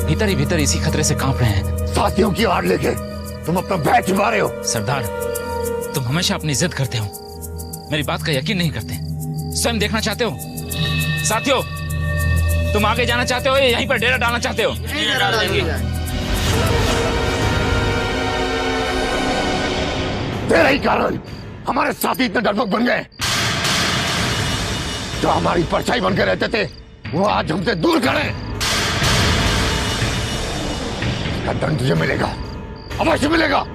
भीतर ही भीतर इसी खतरे से कांप रहे हैं। साथियों की आड़ लेके तुम अपना भय छुपा रहे हो। सरदार, तुम हमेशा अपनी जिद करते हो, मेरी बात का यकीन नहीं करते। स्वयं देखना चाहते हो? साथियों, तुम आगे जाना चाहते हो या यहीं पर डेरा डालना चाहते हो? डाल देंगे। तेरा ही कारण हमारे साथी इतने डरपोक बन गए। जो हमारी परछाई बनकर रहते थे वो आज हमसे दूर खड़े। इसका दंड तुझे मिलेगा, अवश्य मिलेगा।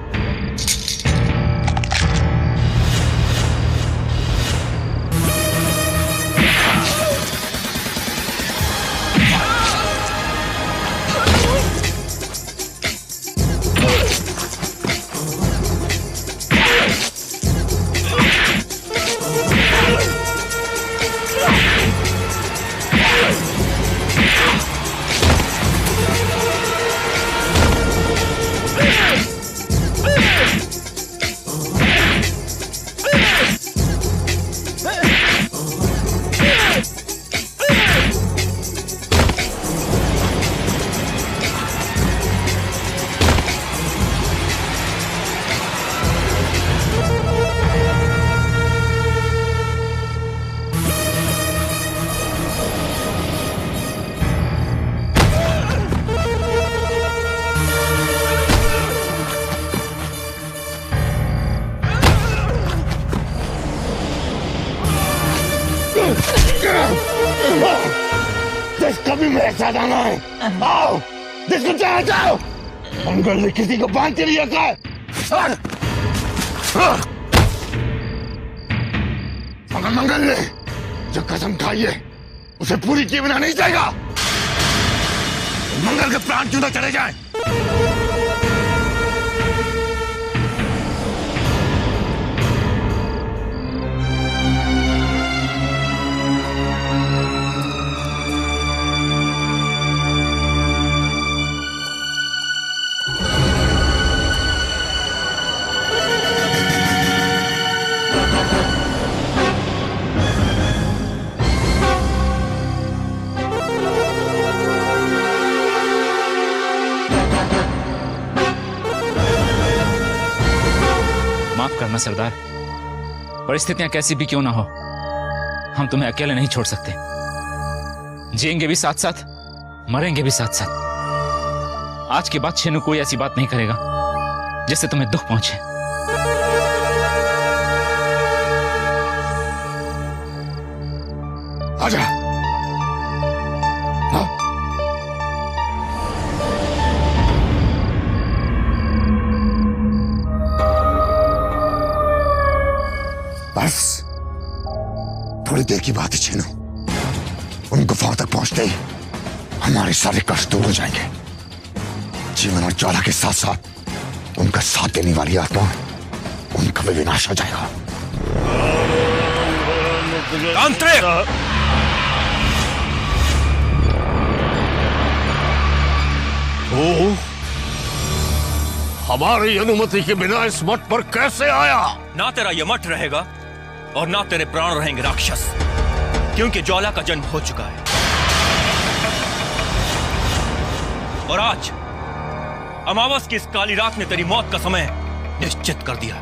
जिसका भी मेरे साथ आना है आओ, जिसको चाहे जाओ। मंगल ने किसी को बांध के लिया था। मगर मंगल ने जो कसम खाई है उसे पूरी किए बिना नहीं जाएगा। मंगल के प्राण क्यों न चले जाएं? माफ करना सरदार, परिस्थितियां कैसी भी क्यों ना हो, हम तुम्हें अकेले नहीं छोड़ सकते। जिएंगे भी साथ साथ, मरेंगे भी साथ साथ। आज के बाद छेनू कोई ऐसी बात नहीं करेगा जिससे तुम्हें दुख पहुंचे। आजा। हाँ? बस थोड़ी देर की बात है छीनो। उन गुफाओं तक पहुंचते ही हमारे सारे कष्ट दूर हो जाएंगे। जीवन और ज्वाला के साथ साथ उनका साथ देने वाली आत्मा, उनका भी विनाश हो जाएगा। तांत्रिक! ओ, हमारी अनुमति के बिना इस मठ पर कैसे आया? ना तेरा यह मठ रहेगा और ना तेरे प्राण रहेंगे राक्षस, क्योंकि ज्वाला का जन्म हो चुका है। और आज अमावस की इस काली रात ने तेरी मौत का समय निश्चित कर दिया।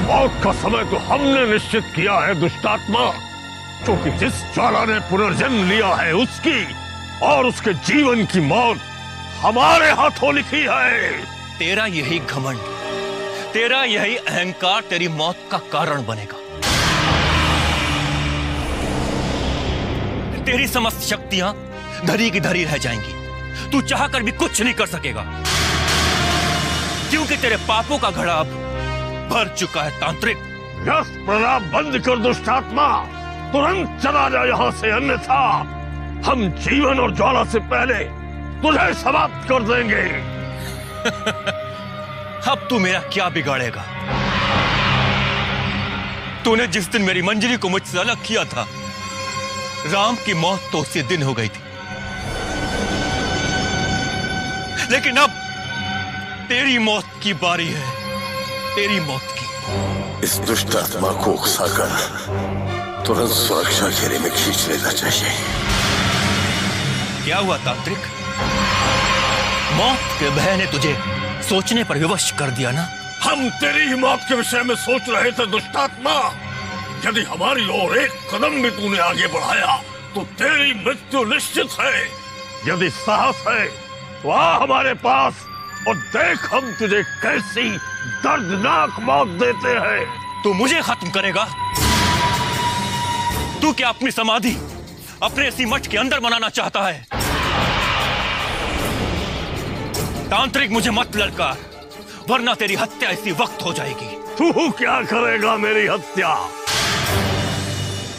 मौत का समय तो हमने निश्चित किया है दुष्टात्मा, क्योंकि जिस ज्वाला ने पुनर्जन्म लिया है उसकी और उसके जीवन की मौत हमारे हाथों लिखी है। तेरा यही घमंड, तेरा यही अहंकार तेरी मौत का कारण बनेगा। तेरी समस्त शक्तियां धरी की धरी रह जाएंगी। तू चाहकर भी कुछ नहीं कर सकेगा, क्योंकि तेरे पापों का घड़ा अब भर चुका है। तांत्रिक, यह प्रलाप बंद कर दुष्टात्मा, तुरंत चला जा यहां से, अन्यथा हम जीवन और ज्वाला से पहले तुझे समाप्त कर देंगे। अब तू मेरा क्या बिगाड़ेगा? तूने जिस दिन मेरी मंजरी को मुझसे अलग किया था, राम की मौत तो उसी दिन हो गई थी, लेकिन अब तेरी मौत की बारी है, तेरी मौत की। इस दुष्ट आत्मा को उकसाकर तुरंत सुरक्षा घेरे में खींच लेना चाहिए। क्या हुआ तांत्रिक? मौत के भय ने तुझे सोचने पर विवश कर दिया ना? हम तेरी ही मौत के विषय में सोच रहे थे दुष्टात्मा। यदि हमारी ओर एक कदम भी तूने आगे बढ़ाया तो तेरी मृत्यु निश्चित है। यदि साहस है तो आ हमारे पास और देख हम तुझे कैसी दर्दनाक मौत देते हैं। तू मुझे खत्म करेगा? तू क्या अपनी समाधि अपने इसी मठ के अंदर बनाना चाहता है? तांत्रिक, मुझे मत ललकार, वरना तेरी हत्या इसी वक्त हो जाएगी। तू क्या करेगा मेरी हत्या?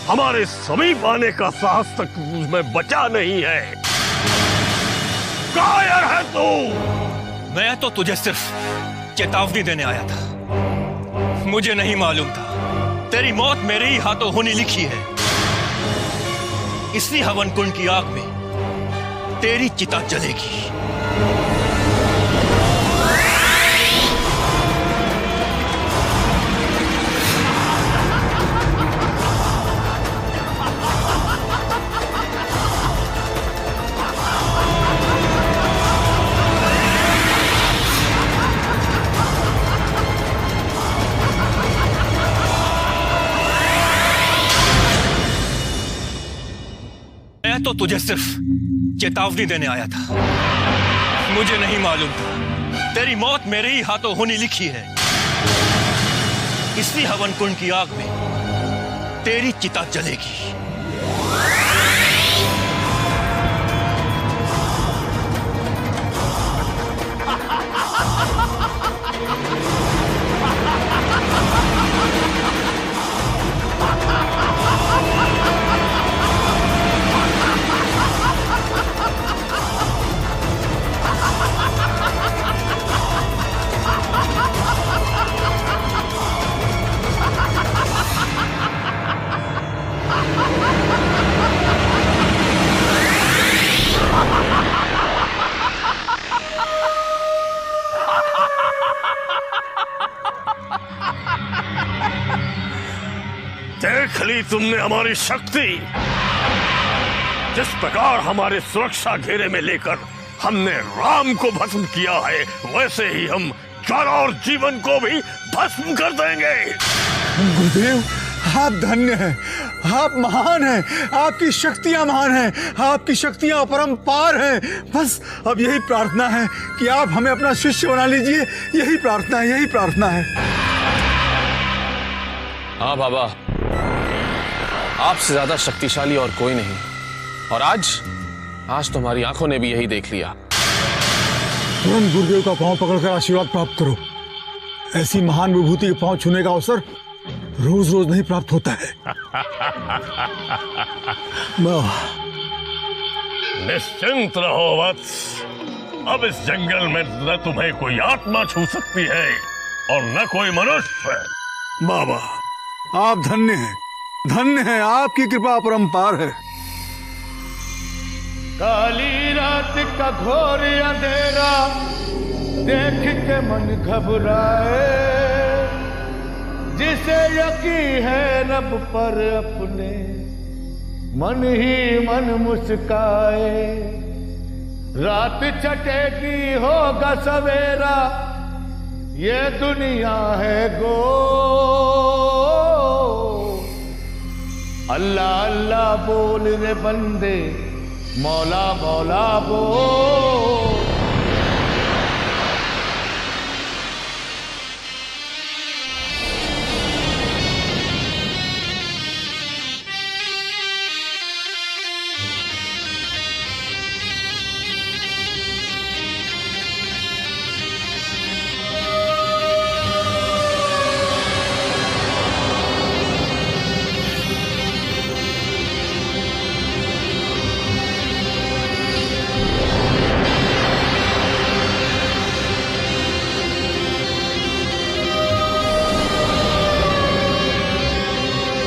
हमारे समीप आने का साहस तक तुझमें बचा नहीं है। कायर है तू। मैं तो तुझे सिर्फ चेतावनी देने आया था। मुझे नहीं मालूम था तेरी मौत मेरे ही हाथों होनी लिखी है। इसी हवन कुंड की आग में तेरी चिता जलेगी। मैं तो तुझे सिर्फ चेतावनी देने आया था। मुझे नहीं मालूम था तेरी मौत मेरे ही हाथों होनी लिखी है। इसी हवन कुंड की आग में तेरी चिता जलेगी। चली तुमने हमारी शक्ति। जिस प्रकार हमारे सुरक्षा घेरे में लेकर हमने राम को भस्म किया है, वैसे ही हम ज्वाला और जीवन को भी भस्म कर देंगे। गुरुदेव, आप धन्य हैं, आप महान हैं, आपकी शक्तियां महान हैं, आपकी शक्तियां अपरंपार हैं। बस अब यही प्रार्थना है कि आप हमें अपना शिष्य बना लीजिए। यही प्रार्थना है, यही प्रार्थना है। हाँ बाबा, आपसे ज्यादा शक्तिशाली और कोई नहीं। और आज तुम्हारी आंखों ने भी यही देख लिया। तुरंत गुरुदेव का पांव पकड़कर आशीर्वाद प्राप्त करो। ऐसी महान विभूति के पांव छूने का अवसर रोज रोज नहीं प्राप्त होता है। निश्चिंत रहो वत्स, अब इस जंगल में न तुम्हें कोई आत्मा छू सकती है और न कोई मनुष्य। बाबा, आप धन्य हैं, धन्य हैं, आपकी कृपा अपरंपार है। काली रात का घोर अंधेरा देख के मन घबराए, जिसे यकीन है रब पर अपने मन ही मन मुस्काए। रात चटेगी होगा सवेरा, ये दुनिया है गो। अल्लाह अल्लाह बोल रे बंदे, मौला मौला बोल।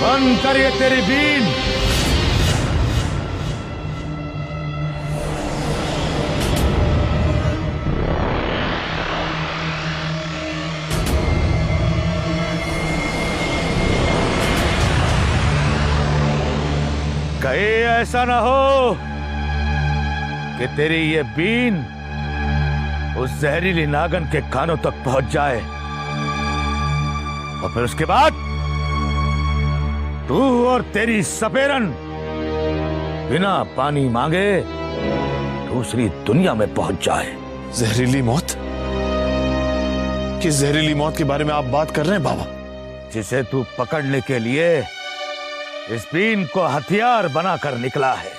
बंद करिए तेरी बीन। कहीं ऐसा ना हो कि तेरी ये बीन उस जहरीली नागन के कानों तक पहुंच जाए और फिर उसके बाद तू और तेरी सपेरन बिना पानी मांगे दूसरी दुनिया में पहुंच जाए। जहरीली मौत? किस जहरीली मौत के बारे में आप बात कर रहे हैं बाबा? जिसे तू पकड़ने के लिए इस बीन को हथियार बनाकर निकला है।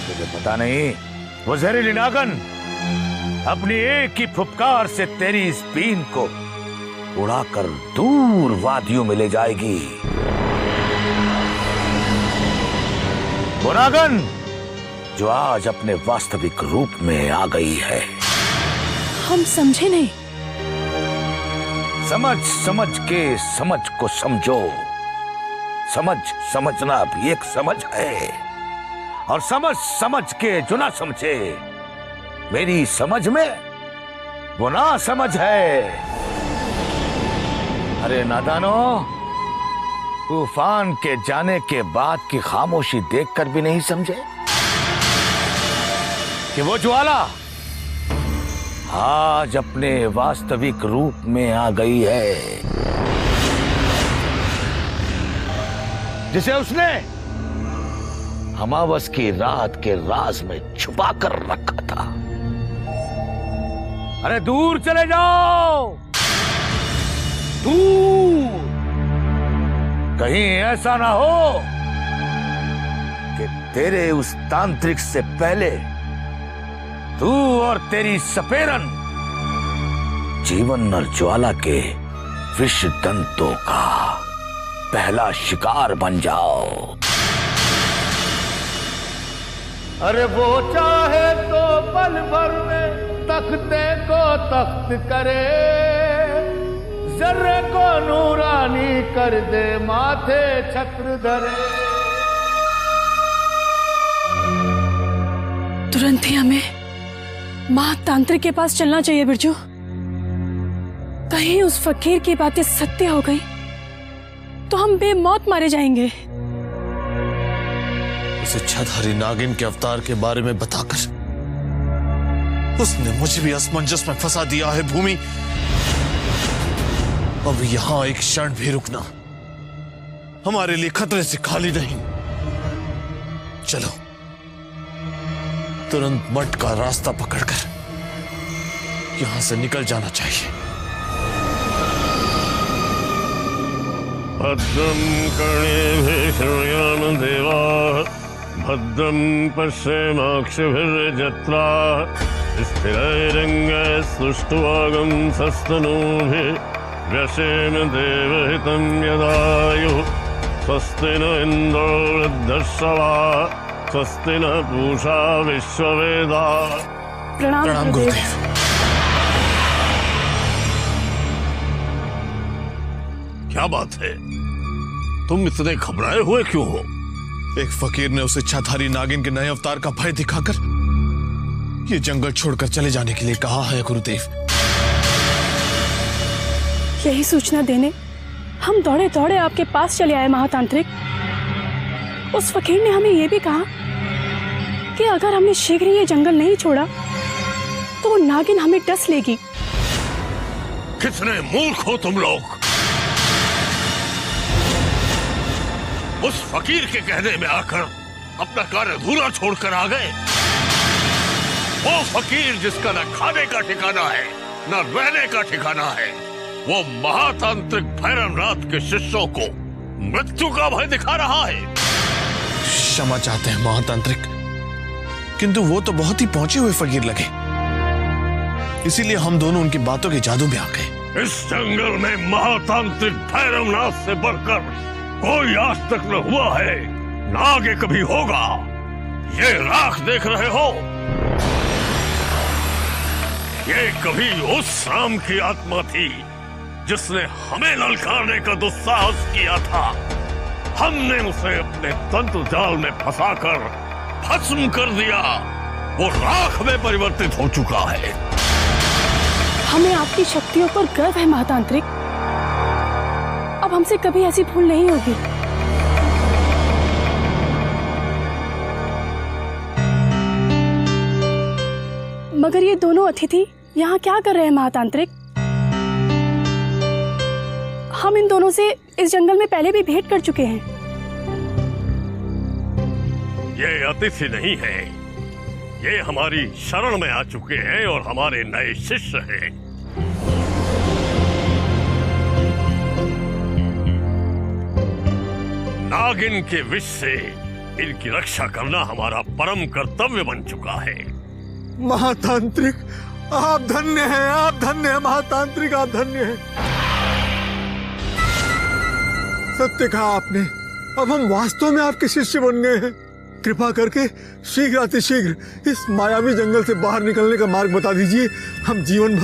तुझे पता नहीं, वो जहरीली नागन अपनी एक ही फुफकार से तेरी इस बीन को उड़ाकर दूर वादियों में ले जाएगी। वो नागन जो आज अपने वास्तविक रूप में आ गई है। हम समझे नहीं। समझ समझ के समझ को समझो। समझ समझना भी एक समझ है, और समझ समझ के जो ना समझे, मेरी समझ में वो ना समझ है। अरे नादानो, तूफान के जाने के बाद की खामोशी देखकर भी नहीं समझे कि वो ज्वाला आज अपने वास्तविक रूप में आ गई है, जिसे उसने अमावस की रात के राज में छुपा कर रखा था। अरे दूर चले जाओ, दूर। कहीं ऐसा ना हो कि तेरे उस तांत्रिक से पहले तू और तेरी सपेरन जीवन और ज्वाला के विष दंतों का पहला शिकार बन जाओ। अरे वो चाहे तो पल भर में तख्ते को तख्त करे, जर्रे को नूरानी कर दे, माथे छत्र धरे। तुरंत ही हमें महातांत्रिक के पास चलना चाहिए बिरजू। कहीं उस फकीर की बातें सत्य हो गई तो हम बेमौत मारे जाएंगे। उस इच्छाधारी नागिन के अवतार के बारे में बताकर उसने मुझे भी असमंजस में फंसा दिया है। भूमि, अब यहां एक क्षण भी रुकना हमारे लिए खतरे से खाली नहीं। चलो तुरंत मठ का रास्ता पकड़कर यहां से निकल जाना चाहिए। भद्रं कर्णेभिः शृणुयाम देवाः भद्रं पश्येमाक्षभिर्यजत्राः स्थिरैरङ्गैः सुष्ठुवागुंसस्तनूभिः व्यसेम देवहितं यदायुः स्वस्ति न इन्द्रो वृद्धश्रवाः स्वस्ति न पूषा विश्ववेदाः। प्रणाम गुरुदेव। क्या बात है, तुम इतने घबराए हुए क्यों हो? एक फकीर ने उस इच्छाधारी नागिन के नए अवतार का भय दिखाकर ये जंगल छोड़कर चले जाने के लिए कहा है गुरुदेव। यही सूचना देने हम दौड़े दौड़े आपके पास चले आए महातांत्रिक। उस फकीर ने हमें यह भी कहा कि अगर हमने शीघ्र ये जंगल नहीं छोड़ा तो वो नागिन हमें डस लेगी। कितने मूर्ख हो तुम लोग। उस फकीर के कहने में आकर अपना कार्य अधूरा छोड़कर आ गए। वो फकीर जिसका न खाने का ठिकाना है न रहने का ठिकाना है, वो महातांत्रिक भैरवनाथ के शिष्यों को मृत्यु का भय दिखा रहा है। क्षमा चाहते हैं महातांत्रिक, किंतु वो तो बहुत ही पहुंचे हुए फकीर लगे, इसीलिए हम दोनों उनकी बातों के जादू में आ गए। इस जंगल में महातांत्रिक भैरवनाथ से बढ़कर कोई आज तक न हुआ है, न आगे कभी होगा। ये राख देख रहे हो, ये कभी उस राम की आत्मा थी जिसने हमें ललकारने का दुस्साहस किया था। हमने उसे अपने तंत्र जाल में फंसाकर भस्म कर दिया। वो राख में परिवर्तित हो चुका है। हमें आपकी शक्तियों पर गर्व है महातांत्रिक। अब हमसे कभी ऐसी भूल नहीं होगी। मगर ये दोनों अतिथि यहाँ क्या कर रहे हैं महातांत्रिक? हम इन दोनों से इस जंगल में पहले भी भेंट कर चुके हैं। ये अतिथि नहीं है, ये हमारी शरण में आ चुके हैं और हमारे नए शिष्य हैं। नागिन के विष से इनकी रक्षा करना हमारा परम कर्तव्य बन चुका है। महातांत्रिक आप धन्य हैं, आप धन्य हैं महातांत्रिक, आप धन्य हैं। सत्य कहा आपने, अब हम वास्तव में आपके शिष्य बन गए हैं। कृपा करके शीघ्र अतिशीघ्र इस मायावी जंगल से बाहर निकलने का मार्ग बता दीजिए। हम जीवन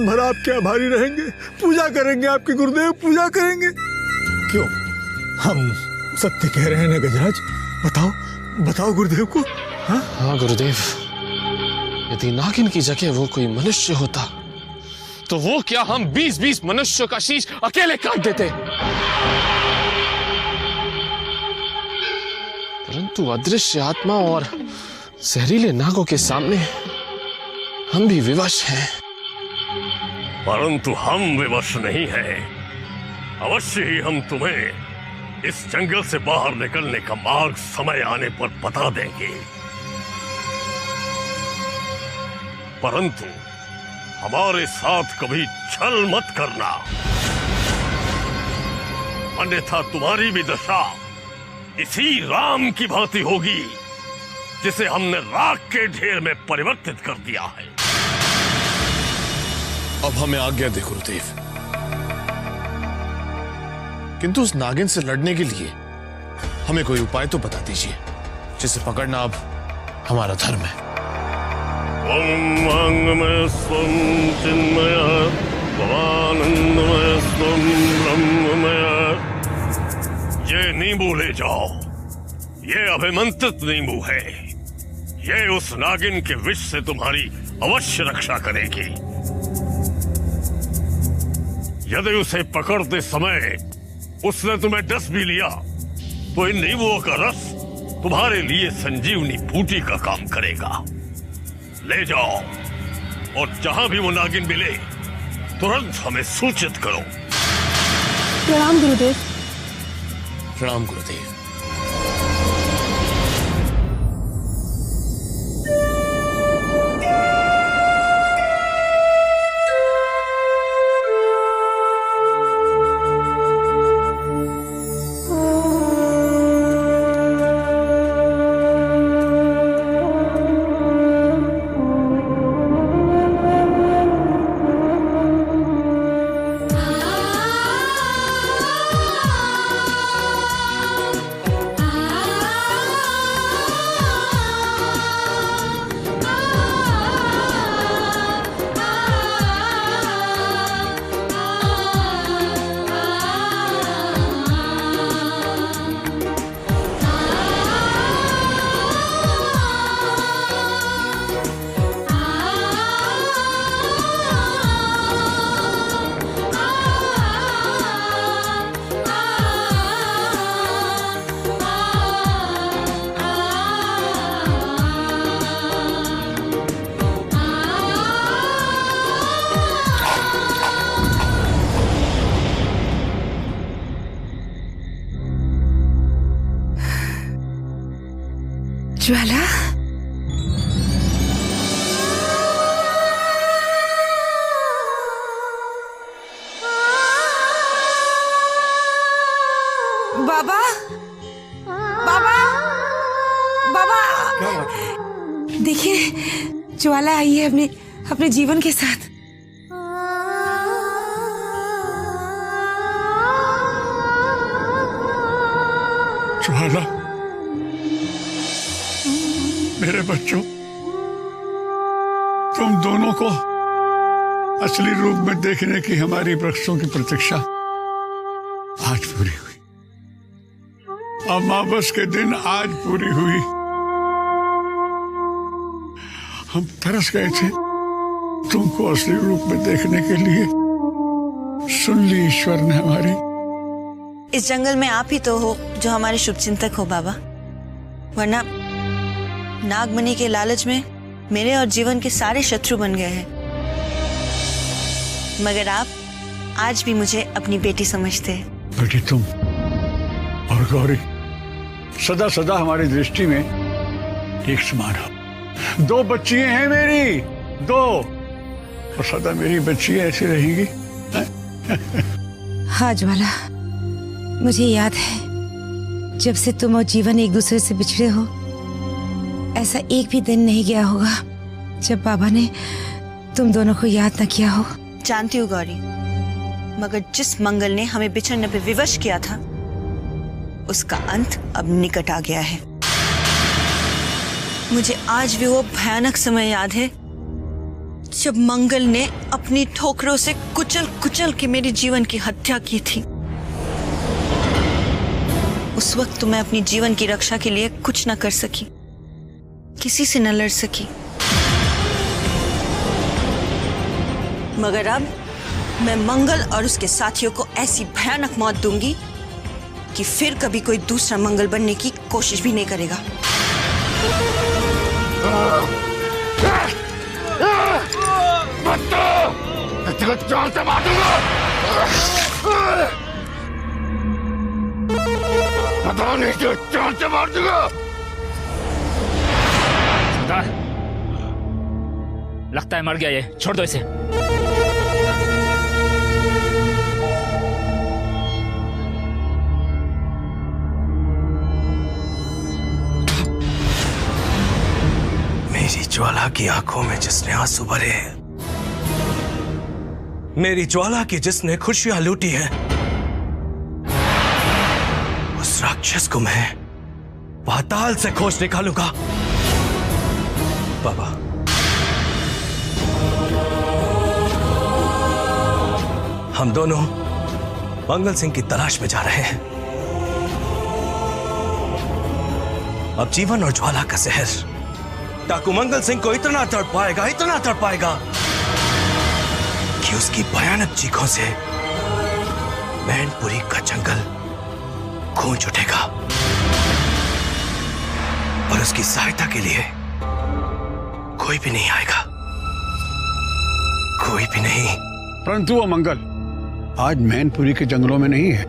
भर आपके आभारी रहेंगे, पूजा करेंगे आपके गुरुदेव, पूजा करेंगे। क्यों, हम सत्य कह रहे हैं ना गजराज? बताओ गुरुदेव को। हाँ गुरुदेव, यदि नागिन की जगह वो कोई मनुष्य होता तो वो क्या हम 20-20 मनुष्यों का शीश अकेले काट देते। परंतु अदृश्य आत्मा और जहरीले नागों के सामने हम भी विवश हैं। परंतु हम विवश नहीं हैं। अवश्य ही हम तुम्हें इस जंगल से बाहर निकलने का मार्ग समय आने पर बता देंगे। परंतु हमारे साथ कभी छल मत करना, अन्यथा तुम्हारी भी दशा इसी राम की भांति होगी जिसे हमने राख के ढेर में परिवर्तित कर दिया है। अब हमें आज्ञा दे गुरुदेव, किंतु उस नागिन से लड़ने के लिए हमें कोई उपाय तो बता दीजिए जिसे पकड़ना अब हमारा धर्म है। ओम वांगमय स्वं चिन्मय भवानंदमय स्वं ब्रह्ममय। ये नींबू ले जाओ, ये अभिमंत्रित नींबू है। ये उस नागिन के विष से तुम्हारी अवश्य रक्षा करेगी। यदि उसे पकड़ते समय उसने तुम्हें डस भी लिया तो इन नींबुओं का रस तुम्हारे लिए संजीवनी बूटी का काम करेगा। ले जाओ और जहां भी वो नागिन मिले तुरंत हमें सूचित करो। प्रणाम गुरुदेव। प्रणाम गुरुदेव। ज्वाला, बाबा, बाबा, बाबा, देखिए ज्वाला आई है अपने अपने जीवन के साथ। ज्वाला, मेरे बच्चों, तुम दोनों को असली रूप में देखने की हमारी वृक्षों की प्रतीक्षा आज पूरी हुई। अमावस के दिन आज पूरी हुई। हम तरस गए थे तुमको असली रूप में देखने के लिए। सुन ली ईश्वर ने हमारी। इस जंगल में आप ही तो हो जो हमारे शुभचिंतक हो बाबा, वरना नागमणि के लालच में मेरे और जीवन के सारे शत्रु बन गए हैं। मगर आप आज भी मुझे अपनी बेटी समझते हैं। बेटी तुम और गौरी सदा सदा हमारी दृष्टि में एक समान हो। दो बच्चियां हैं मेरी, दो, और सदा मेरी बच्चियां ऐसी रहेंगी। हाँ ज्वाला, मुझे याद है जब से तुम और जीवन एक दूसरे से बिछड़े हो, ऐसा एक भी दिन नहीं गया होगा जब बाबा ने तुम दोनों को याद न किया हो। जानती हूँ गौरी, मगर जिस मंगल ने हमें बिछड़ने पे विवश किया था उसका अंत अब निकट आ गया है। मुझे आज भी वो भयानक समय याद है जब मंगल ने अपनी ठोकरों से कुचल कुचल के मेरे जीवन की हत्या की थी। उस वक्त तो मैं अपनी जीवन की रक्षा के लिए कुछ न कर सकी, किसी से न लड़ सकी। मगर अब मैं मंगल और उसके साथियों को ऐसी भयानक मौत दूंगी कि फिर कभी कोई दूसरा मंगल बनने की कोशिश भी नहीं करेगा। जान से मार दूंगा। पता नहीं तो जान से मार दूंगा। सरदार, लगता है मर गया ये, छोड़ दो इसे। मेरी ज्वाला की आंखों में जिसने आंसू भरे हैं, मेरी ज्वाला की जिसने खुशियां लूटी है, उस राक्षस को मैं पाताल से खोज निकालूंगा। बाबा, हम दोनों मंगल सिंह की तलाश में जा रहे हैं। अब जीवन और ज्वाला का जहर डाकू मंगल सिंह को इतना तड़पाएगा कि उसकी भयानक चीखों से मैनपुरी का जंगल गूंज उठेगा और उसकी सहायता के लिए कोई भी नहीं आएगा, कोई भी नहीं। परंतु वो मंगल आज मैनपुरी के जंगलों में नहीं है।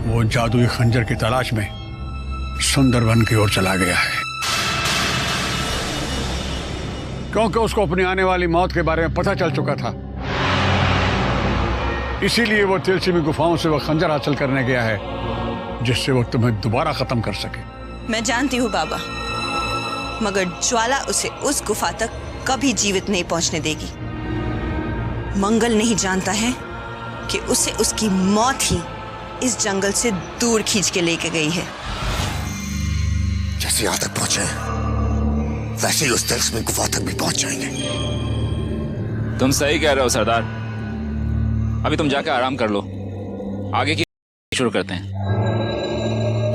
वो जादुई खंजर की तलाश में सुंदरवन की ओर चला गया है, क्योंकि उसको अपनी आने वाली मौत के बारे में पता चल चुका था। इसीलिए वो तिलस्मी गुफाओं से वो खंजर हासिल करने गया है, जिससे वो तुम्हें दोबारा खत्म कर सके। मैं जानती हूँ बाबा, मगर ज्वाला उसे उस गुफा तक कभी जीवित नहीं पहुंचने देगी। मंगल नहीं जानता है कि उसे उसकी मौत ही इस जंगल से दूर खींच के लेके गई है। जैसे यहां तक पहुंचे वैसे ही उस तिलस्मी गुफा तक भी पहुंच जाएंगे। तुम सही कह रहे हो सरदार। अभी तुम जाकर आराम कर लो, आगे की शुरू करते हैं।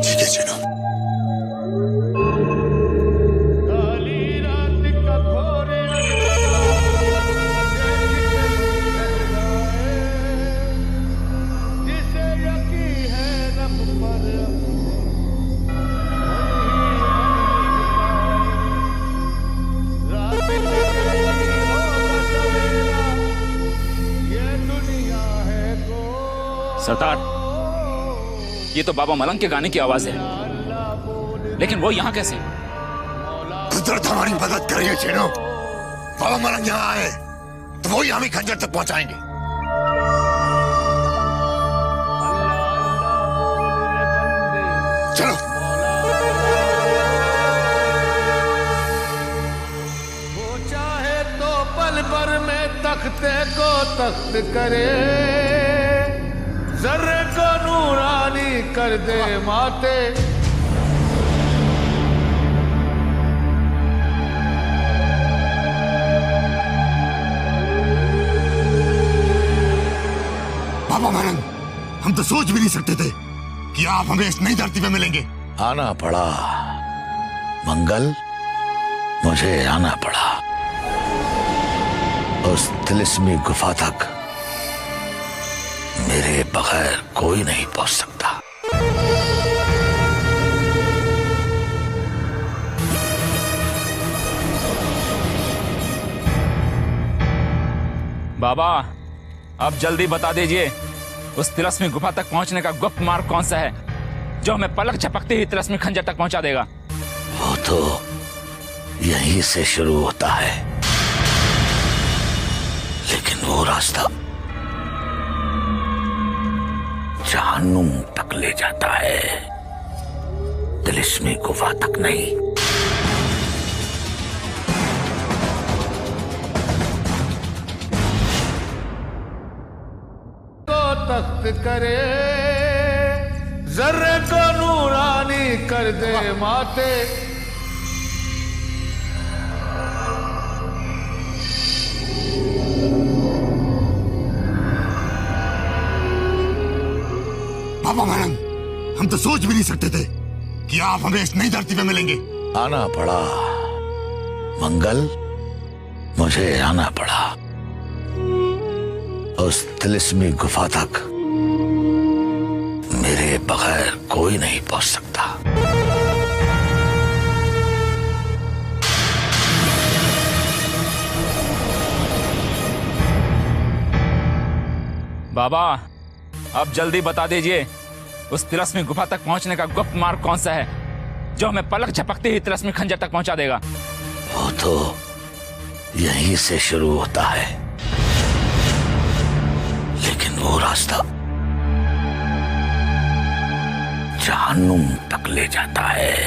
ठीक है चलो। सरदार, ये तो बाबा मलंग के गाने की आवाज है, लेकिन वो यहाँ कैसे? कुदरत हमारी मदद करेगी चेनो। बाबा मलंग यहाँ आए तो वो ही हमें खंजर तक पहुंचाएंगे। चलो। वो चाहे तो पल भर में तख्ते को तख्त करे, जर्रे को नूरानी कर दे माते। बाबा मलंग, हम तो सोच भी नहीं सकते थे कि आप हमें इस नई धरती पे मिलेंगे। आना पड़ा मंगल, मुझे आना पड़ा। उस तिलिस्मी गुफा तक मेरे बगैर कोई नहीं पहुंच सकता। बाबा, अब जल्दी बता दीजिए, उस तिलस्मी गुफा तक पहुंचने का गुप्त मार्ग कौन सा है, जो हमें पलक झपकते ही तिलस्मी खंजर तक पहुंचा देगा? वो तो यहीं से शुरू होता है, लेकिन वो रास्ता जहन्नुम तक ले जाता है, तिलिस्मी गुफा तक नहीं। को तख्त करे, जर्रे को नूरानी कर दे माते। बाबा मलंग, हम तो सोच भी नहीं सकते थे कि आप हमें इस नई धरती पे मिलेंगे। आना पड़ा मंगल, मुझे आना पड़ा। उस तिलिस्मी गुफा तक मेरे बगैर कोई नहीं पहुंच सकता। बाबा, अब जल्दी बता दीजिए, उस तिलस्मी गुफा तक पहुंचने का गुप्त मार्ग कौन सा है, जो हमें पलक झपकते ही तिलस्मी खंजर तक पहुंचा देगा? वो तो यहीं से शुरू होता है, लेकिन वो रास्ता जहन्नुम तक ले जाता है,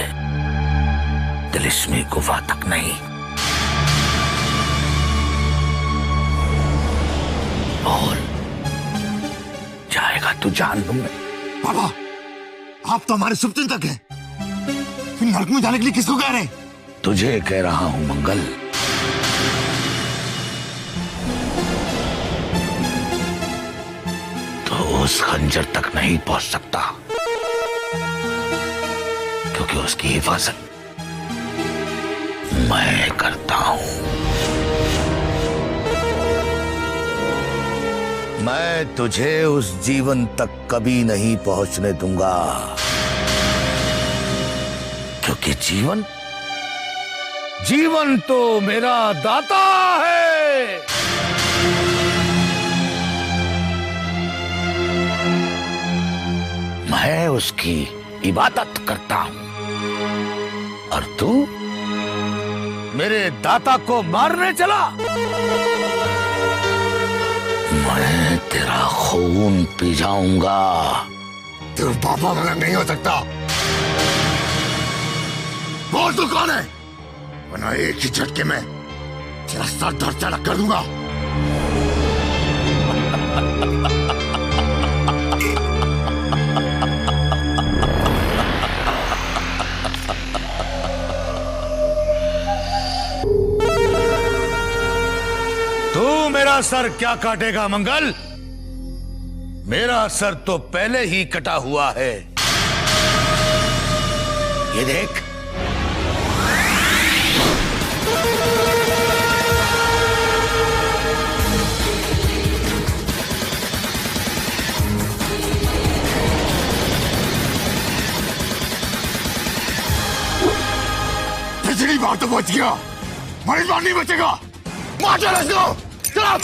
तिलिस्मी गुफा तक नहीं। बोल, जाएगा तू जहन्नुम में? बाबा, आप तो हमारे शुभचिंतक हैं, फिर नरक में जाने के लिए किसको कह रहे हैं? तुझे कह रहा हूं मंगल। तो उस खंजर तक नहीं पहुंच सकता, क्योंकि उसकी हिफाजत मैं करता हूं। मैं तुझे उस जीवन तक कभी नहीं पहुंचने दूंगा, क्योंकि जीवन तो मेरा दाता है। मैं उसकी इबादत करता हूं और तू मेरे दाता को मारने चला। मैं तेरा खून पी जाऊंगा। तू पापा वाला नहीं हो सकता। बोल तू कौन है, वरना एक ही झटके में तेरा सर धड़ चढ़ा कर दूंगा। तू मेरा सर क्या काटेगा मंगल? मेरा सर तो पहले ही कटा हुआ है। ये देख। पिछली बार तो बच गया, पर इस बार नहीं बचेगा। मार चल इसको, चलो।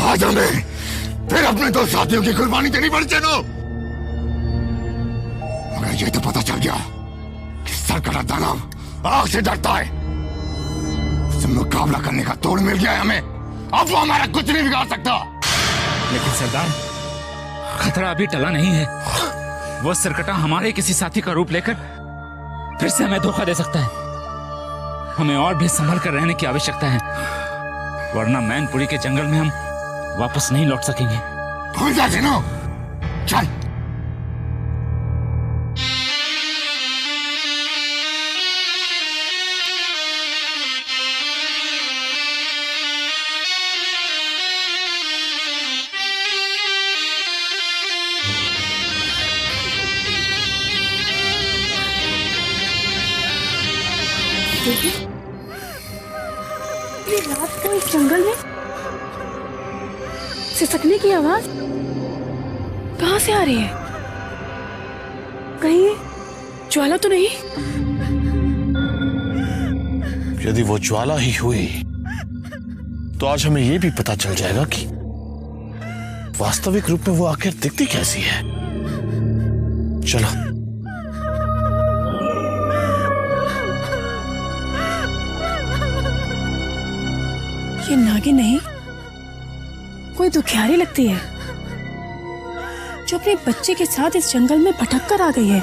आज हमें फिर अपने दो साथियों की कुर्बानी देनी पड़ी चेनो। मगर ये तो पता चल गया कि सरकड़ा दानव आग से डरता है। उससे मुकाबला करने का तोड़ मिल गया है हमें। अब वो हमारा कुछ नहीं बिगाड़ सकता। लेकिन सरदार, खतरा अभी टला नहीं है। वो सरकटा हमारे किसी साथी का रूप लेकर फिर से हमें धोखा दे सकता है। हमें और भी संभल कर रहने की आवश्यकता है, वरना मैनपुरी के जंगल में हम वापस नहीं लौट सकेंगे। भूल जा जिनो, चल। देवी, ये रात को इस जंगल में सिसकने की आवाज कहां से आ रही है? कहीं ज्वाला तो नहीं? यदि वो ज्वाला ही हुई तो आज हमें यह भी पता चल जाएगा कि वास्तविक रूप में वो आखिर दिखती कैसी है। चलो। ये नागिन नहीं, कोई दुखियारी लगती है जो अपने बच्चे के साथ इस जंगल में भटक कर आ गई है।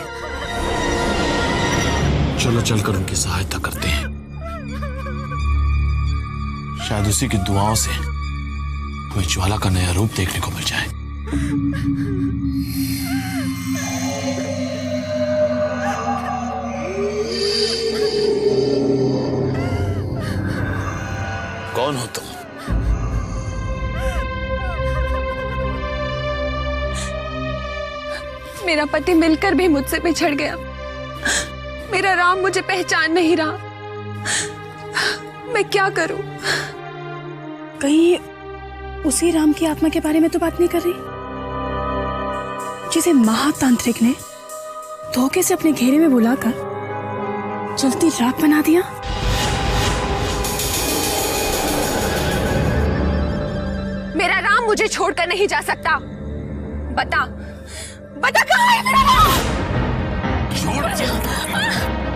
चलो चलकर उनकी सहायता करते हैं, शायद उसी की दुआओं से कोई ज्वाला का नया रूप देखने को मिल जाए। कौन हो तुम? मेरा पति मिलकर भी मुझसे बिछड़ गया। मेरा राम मुझे पहचान नहीं रहा। मैं क्या करूं? कहीं उसी राम की आत्मा के बारे में तो बात नहीं कर रही जिसे महातांत्रिक ने धोखे से अपने घेरे में बुलाकर जलती राख बना दिया? मेरा राम मुझे छोड़कर नहीं जा सकता। बता, बता कहाँ है मेरा राम?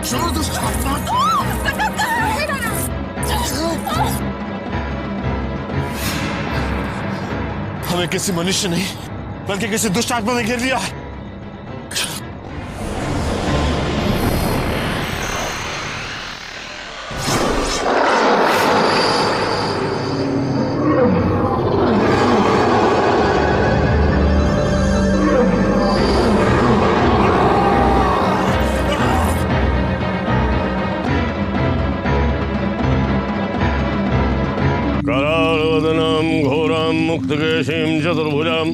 छोड़ दो, बता कहाँ है मेरा राम? हमें किसी मनुष्य नहीं बल्कि किसी दुष्ट आत्मा ने घेर लिया है। मुक्तकेशीं चतुर्भुजां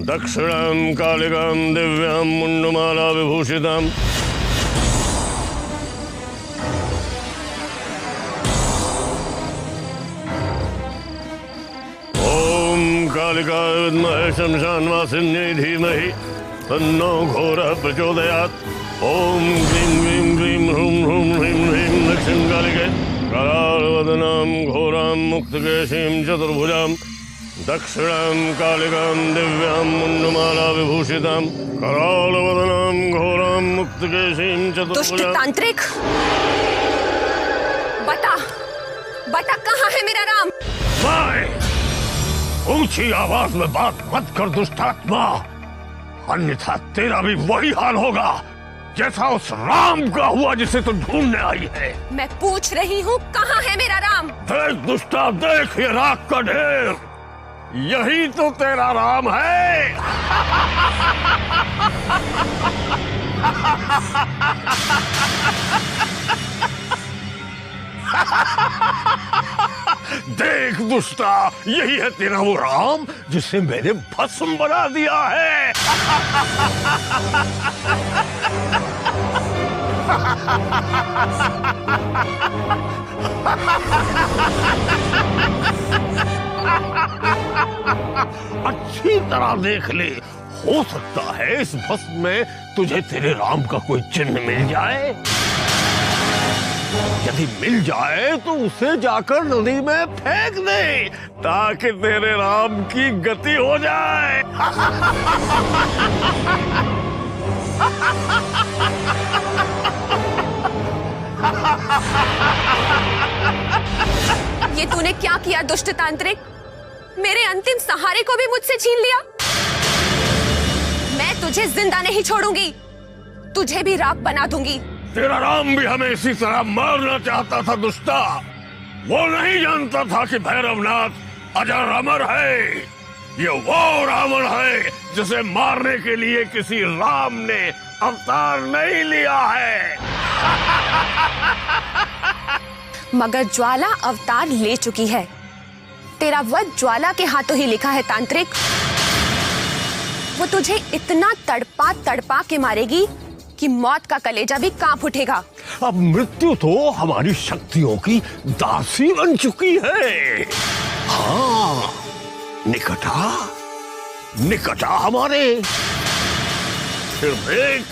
दक्षिणां कालिकां दिव्यां मुंडमाला विभूषिताम् ओम कालिकाय विद्महे शमशानवासिन्यै धीमहि तन्नो घोरः प्रचोदयात्। ओम क्लीं क्लीं क्लीं ह्रूं ह्रूं ह्रीं ह्रीं दक्षिण कालिके करालवदनां घोरां मुक्तकेशीं चतुर्भुजां दक्षिणां कालिकां दिव्यां मुंडमाला विभूषितां करालवदनां घोरां मुक्तकेशीं दुष्ट चतुर्भुजां। तांत्रिक, बता, बता कहाँ है मेरा राम? ऊंची आवाज में बात मत कर दुष्टात्मा, अन्यथा तेरा भी वही हाल होगा जैसा उस राम का हुआ जिसे तू ढूंढने आई है। मैं पूछ रही हूँ कहाँ है मेरा राम? देख दुष्टा, देख ये राख का ढेर, यही तो तेरा राम है। देख दुष्टा, यही है तेरा वो राम जिसे मैंने भस्म बना दिया है। अच्छी तरह देख ले, हो सकता है इस भस्म में तुझे तेरे राम का कोई चिन्ह मिल जाए। यदि मिल जाए तो उसे जाकर नदी में फेंक दे ताकि तेरे राम की गति हो जाए। ये तूने क्या किया दुष्ट तांत्रिक? मेरे अंतिम सहारे को भी मुझसे छीन लिया। मैं तुझे जिंदा नहीं छोड़ूंगी, तुझे भी राख बना दूंगी। तेरा राम भी हमें इसी तरह मारना चाहता था दुष्टा। वो नहीं जानता था कि भैरवनाथ अजर अमर है। ये वो रावण है जिसे मारने के लिए किसी राम ने अवतार नहीं लिया है। मगर ज्वाला अवतार ले चुकी है। तेरा वध ज्वाला के हाथों ही लिखा है तांत्रिक। वो तुझे इतना तड़पा तड़पा के मारेगी कि मौत का कलेजा भी कांप उठेगा। अब मृत्यु तो हमारी शक्तियों की दासी बन चुकी है। हाँ, निकटा हमारे। फिर देख,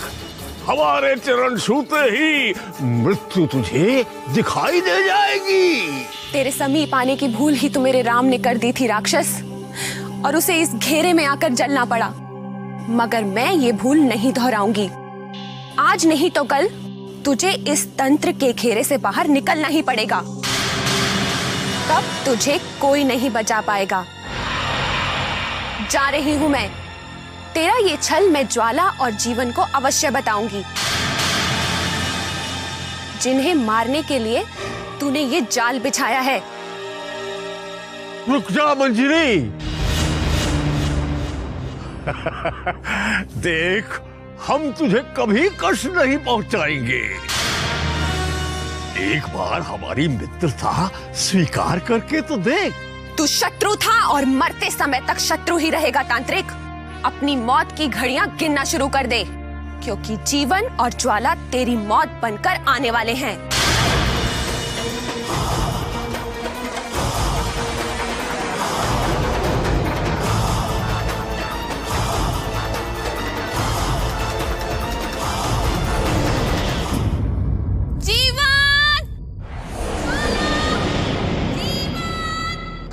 हमारे चरण छूते ही मृत्यु तुझे दिखाई दे जाएगी। तेरे समीप आने की भूल ही तो मेरे राम ने कर दी थी राक्षस, और उसे इस घेरे में आकर जलना पड़ा। मगर मैं ये भूल नहीं दोहराऊंगी। आज नहीं तो कल तुझे इस तंत्र के घेरे से बाहर निकलना ही पड़ेगा। तब तुझे कोई नहीं बचा पाएगा। जा रही हूं मैं। तेरा ये छल मैं ज्वाला और जीवन को अवश्य बताऊंगी, जिन्हें मारने के लिए तूने ये जाल बिछाया है। रुक जा मंजरी। देख, हम तुझे कभी कष्ट नहीं पहुंचाएंगे। एक बार हमारी मित्रता स्वीकार करके तो देख। तू शत्रु था और मरते समय तक शत्रु ही रहेगा तांत्रिक। अपनी मौत की घड़ियां गिनना शुरू कर दे, क्योंकि जीवन और ज्वाला तेरी मौत बनकर आने वाले हैं।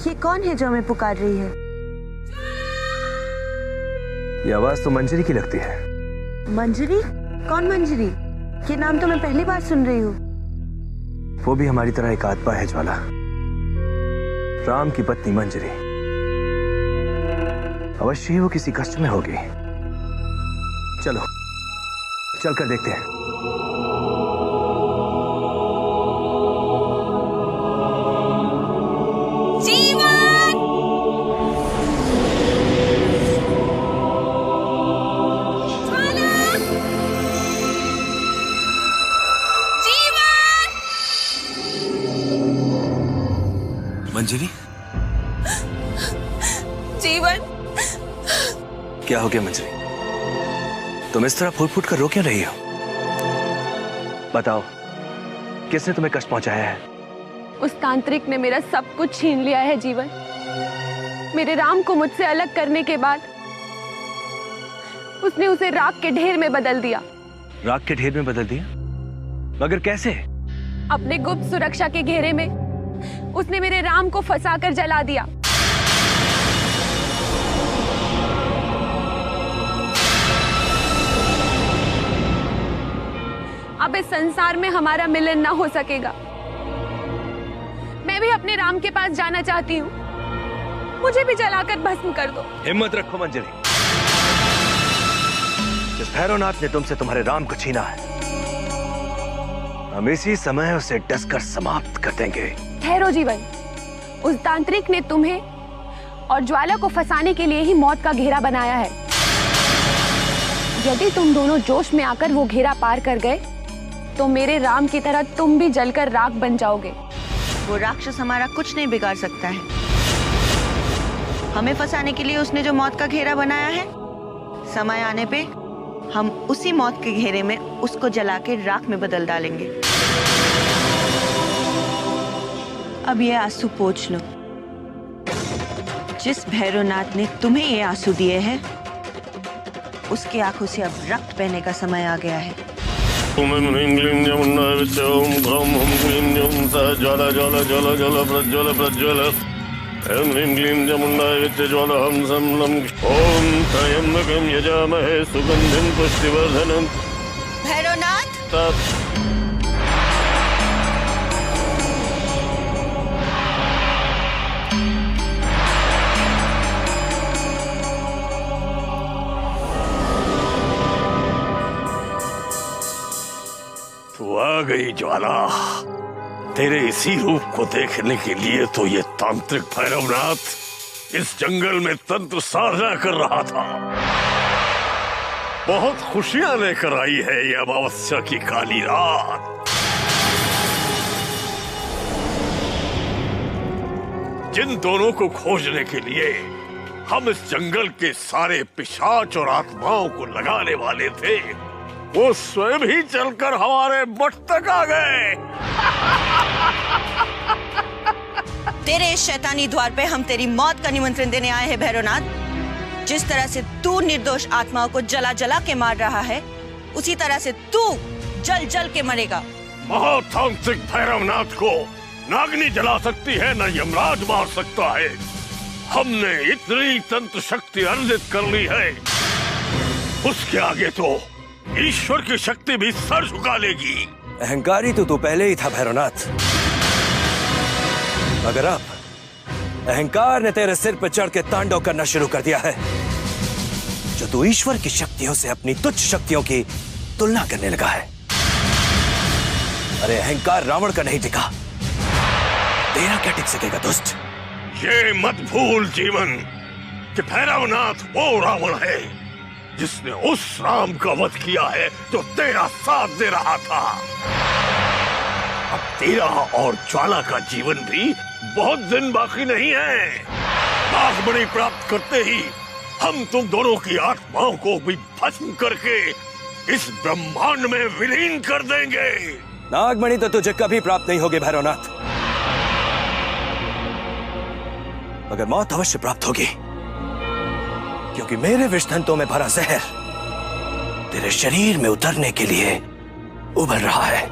ये कौन है जो हमें पुकार रही है? ये आवाज तो मंजरी की लगती है। मंजरी? कौन मंजरी? ये नाम तो मैं पहली बार सुन रही हूँ। वो भी हमारी तरह एक आत्मा है ज्वाला, राम की पत्नी मंजरी। अवश्य ही वो किसी कष्ट में होगी। चलो चलकर देखते हैं। मंजरी, जीवन। क्या हो गया मंजरी? तुम इस तरह फूट फूट कर रो क्यों रही हो? बताओ, किसने तुम्हें कष्ट पहुंचाया है? उस तांत्रिक ने मेरा सब कुछ छीन लिया है जीवन। मेरे राम को मुझसे अलग करने के बाद उसने उसे राख के ढेर में बदल दिया। राख के ढेर में बदल दिया? मगर कैसे? अपने गुप्त सुरक्षा के घेरे में उसने मेरे राम को फंसाकर जला दिया। अब इस संसार में हमारा मिलन ना हो सकेगा। मैं भी अपने राम के पास जाना चाहती हूँ। मुझे भी जलाकर भस्म कर दो। हिम्मत रखो मंजरी। जिस भैरवनाथ ने तुमसे तुम्हारे राम को छीना है, हम इसी समय उसे डसकर समाप्त कर देंगे। ठहरो जीवन। उस तांत्रिक ने तुम्हें और ज्वाला को फंसाने के लिए ही मौत का घेरा बनाया है। यदि तुम दोनों जोश में आकर वो घेरा पार कर गए तो मेरे राम की तरह तुम भी जलकर राख बन जाओगे। वो राक्षस हमारा कुछ नहीं बिगाड़ सकता है। हमें फंसाने के लिए उसने जो मौत का घेरा बनाया है, समय आने पे हम उसी मौत के घेरे में उसको जला के राख में बदल डालेंगे। अब ये आंसू पोंछ लो। जिस भैरवनाथ ने तुम्हें ये आंसू दिए हैं, उसकी आंखों से अब रक्त बहने का समय आ गया है। ज्वाला ज्वाला ज्वाला ज्वाला प्रज्वल प्रज्वल। ह्रीं क्लीं चामुण्डाय विद्महे ज्वालाहं समलं। ओम त्र्यंबकं यजामहे सुगंधिं पुष्टिवर्धनम्। भैरवनाथ, तू आ गई ज्वाला। तेरे इसी रूप को देखने के लिए तो ये तांत्रिक भैरवनाथ इस जंगल में तंत्र साधना कर रहा था। बहुत खुशियां लेकर आई है ये अमावस्या की काली रात। जिन दोनों को खोजने के लिए हम इस जंगल के सारे पिशाच और आत्माओं को लगाने वाले थे, वो स्वयं ही चलकर हमारे मठ तक आ गए। तेरे इस शैतानी द्वार पे हम तेरी मौत का निमंत्रण देने आए हैं भैरवनाथ। जिस तरह से तू निर्दोष आत्माओं को जला जला के मार रहा है, उसी तरह से तू जल जल के मरेगा। महातांत्रिक भैरवनाथ को नागनी जला सकती है, न यमराज मार सकता है। हमने इतनी तंत्र शक्ति अर्जित कर ली है, उसके आगे तो ईश्वर की शक्ति भी सर झुका लेगी। अहंकारी तो तू पहले ही था भैरवनाथ, मगर अब अहंकार ने तेरे सिर पर चढ़ के तांडव करना शुरू कर दिया है। जो तू ईश्वर की शक्तियों से अपनी तुच्छ शक्तियों की तुलना करने लगा है। अरे अहंकार रावण का नहीं टिका, तेरा क्या टिक सकेगा दुष्ट? ये मत भूल जीवन कि भैरवनाथ वो रावण है जिसने उस राम का वध किया है जो तेरा साथ दे रहा था। अब तेरा और ज्वाला का जीवन भी बहुत दिन बाकी नहीं है। नागमणि प्राप्त करते ही हम तुम दोनों की आत्माओं को भी भस्म करके इस ब्रह्मांड में विलीन कर देंगे। नागमणि तो तुझे कभी प्राप्त नहीं होगी भैरवनाथ, मगर मौत अवश्य प्राप्त होगी, क्योंकि मेरे विषधंतों में भरा जहर तेरे शरीर में उतरने के लिए उबल रहा है।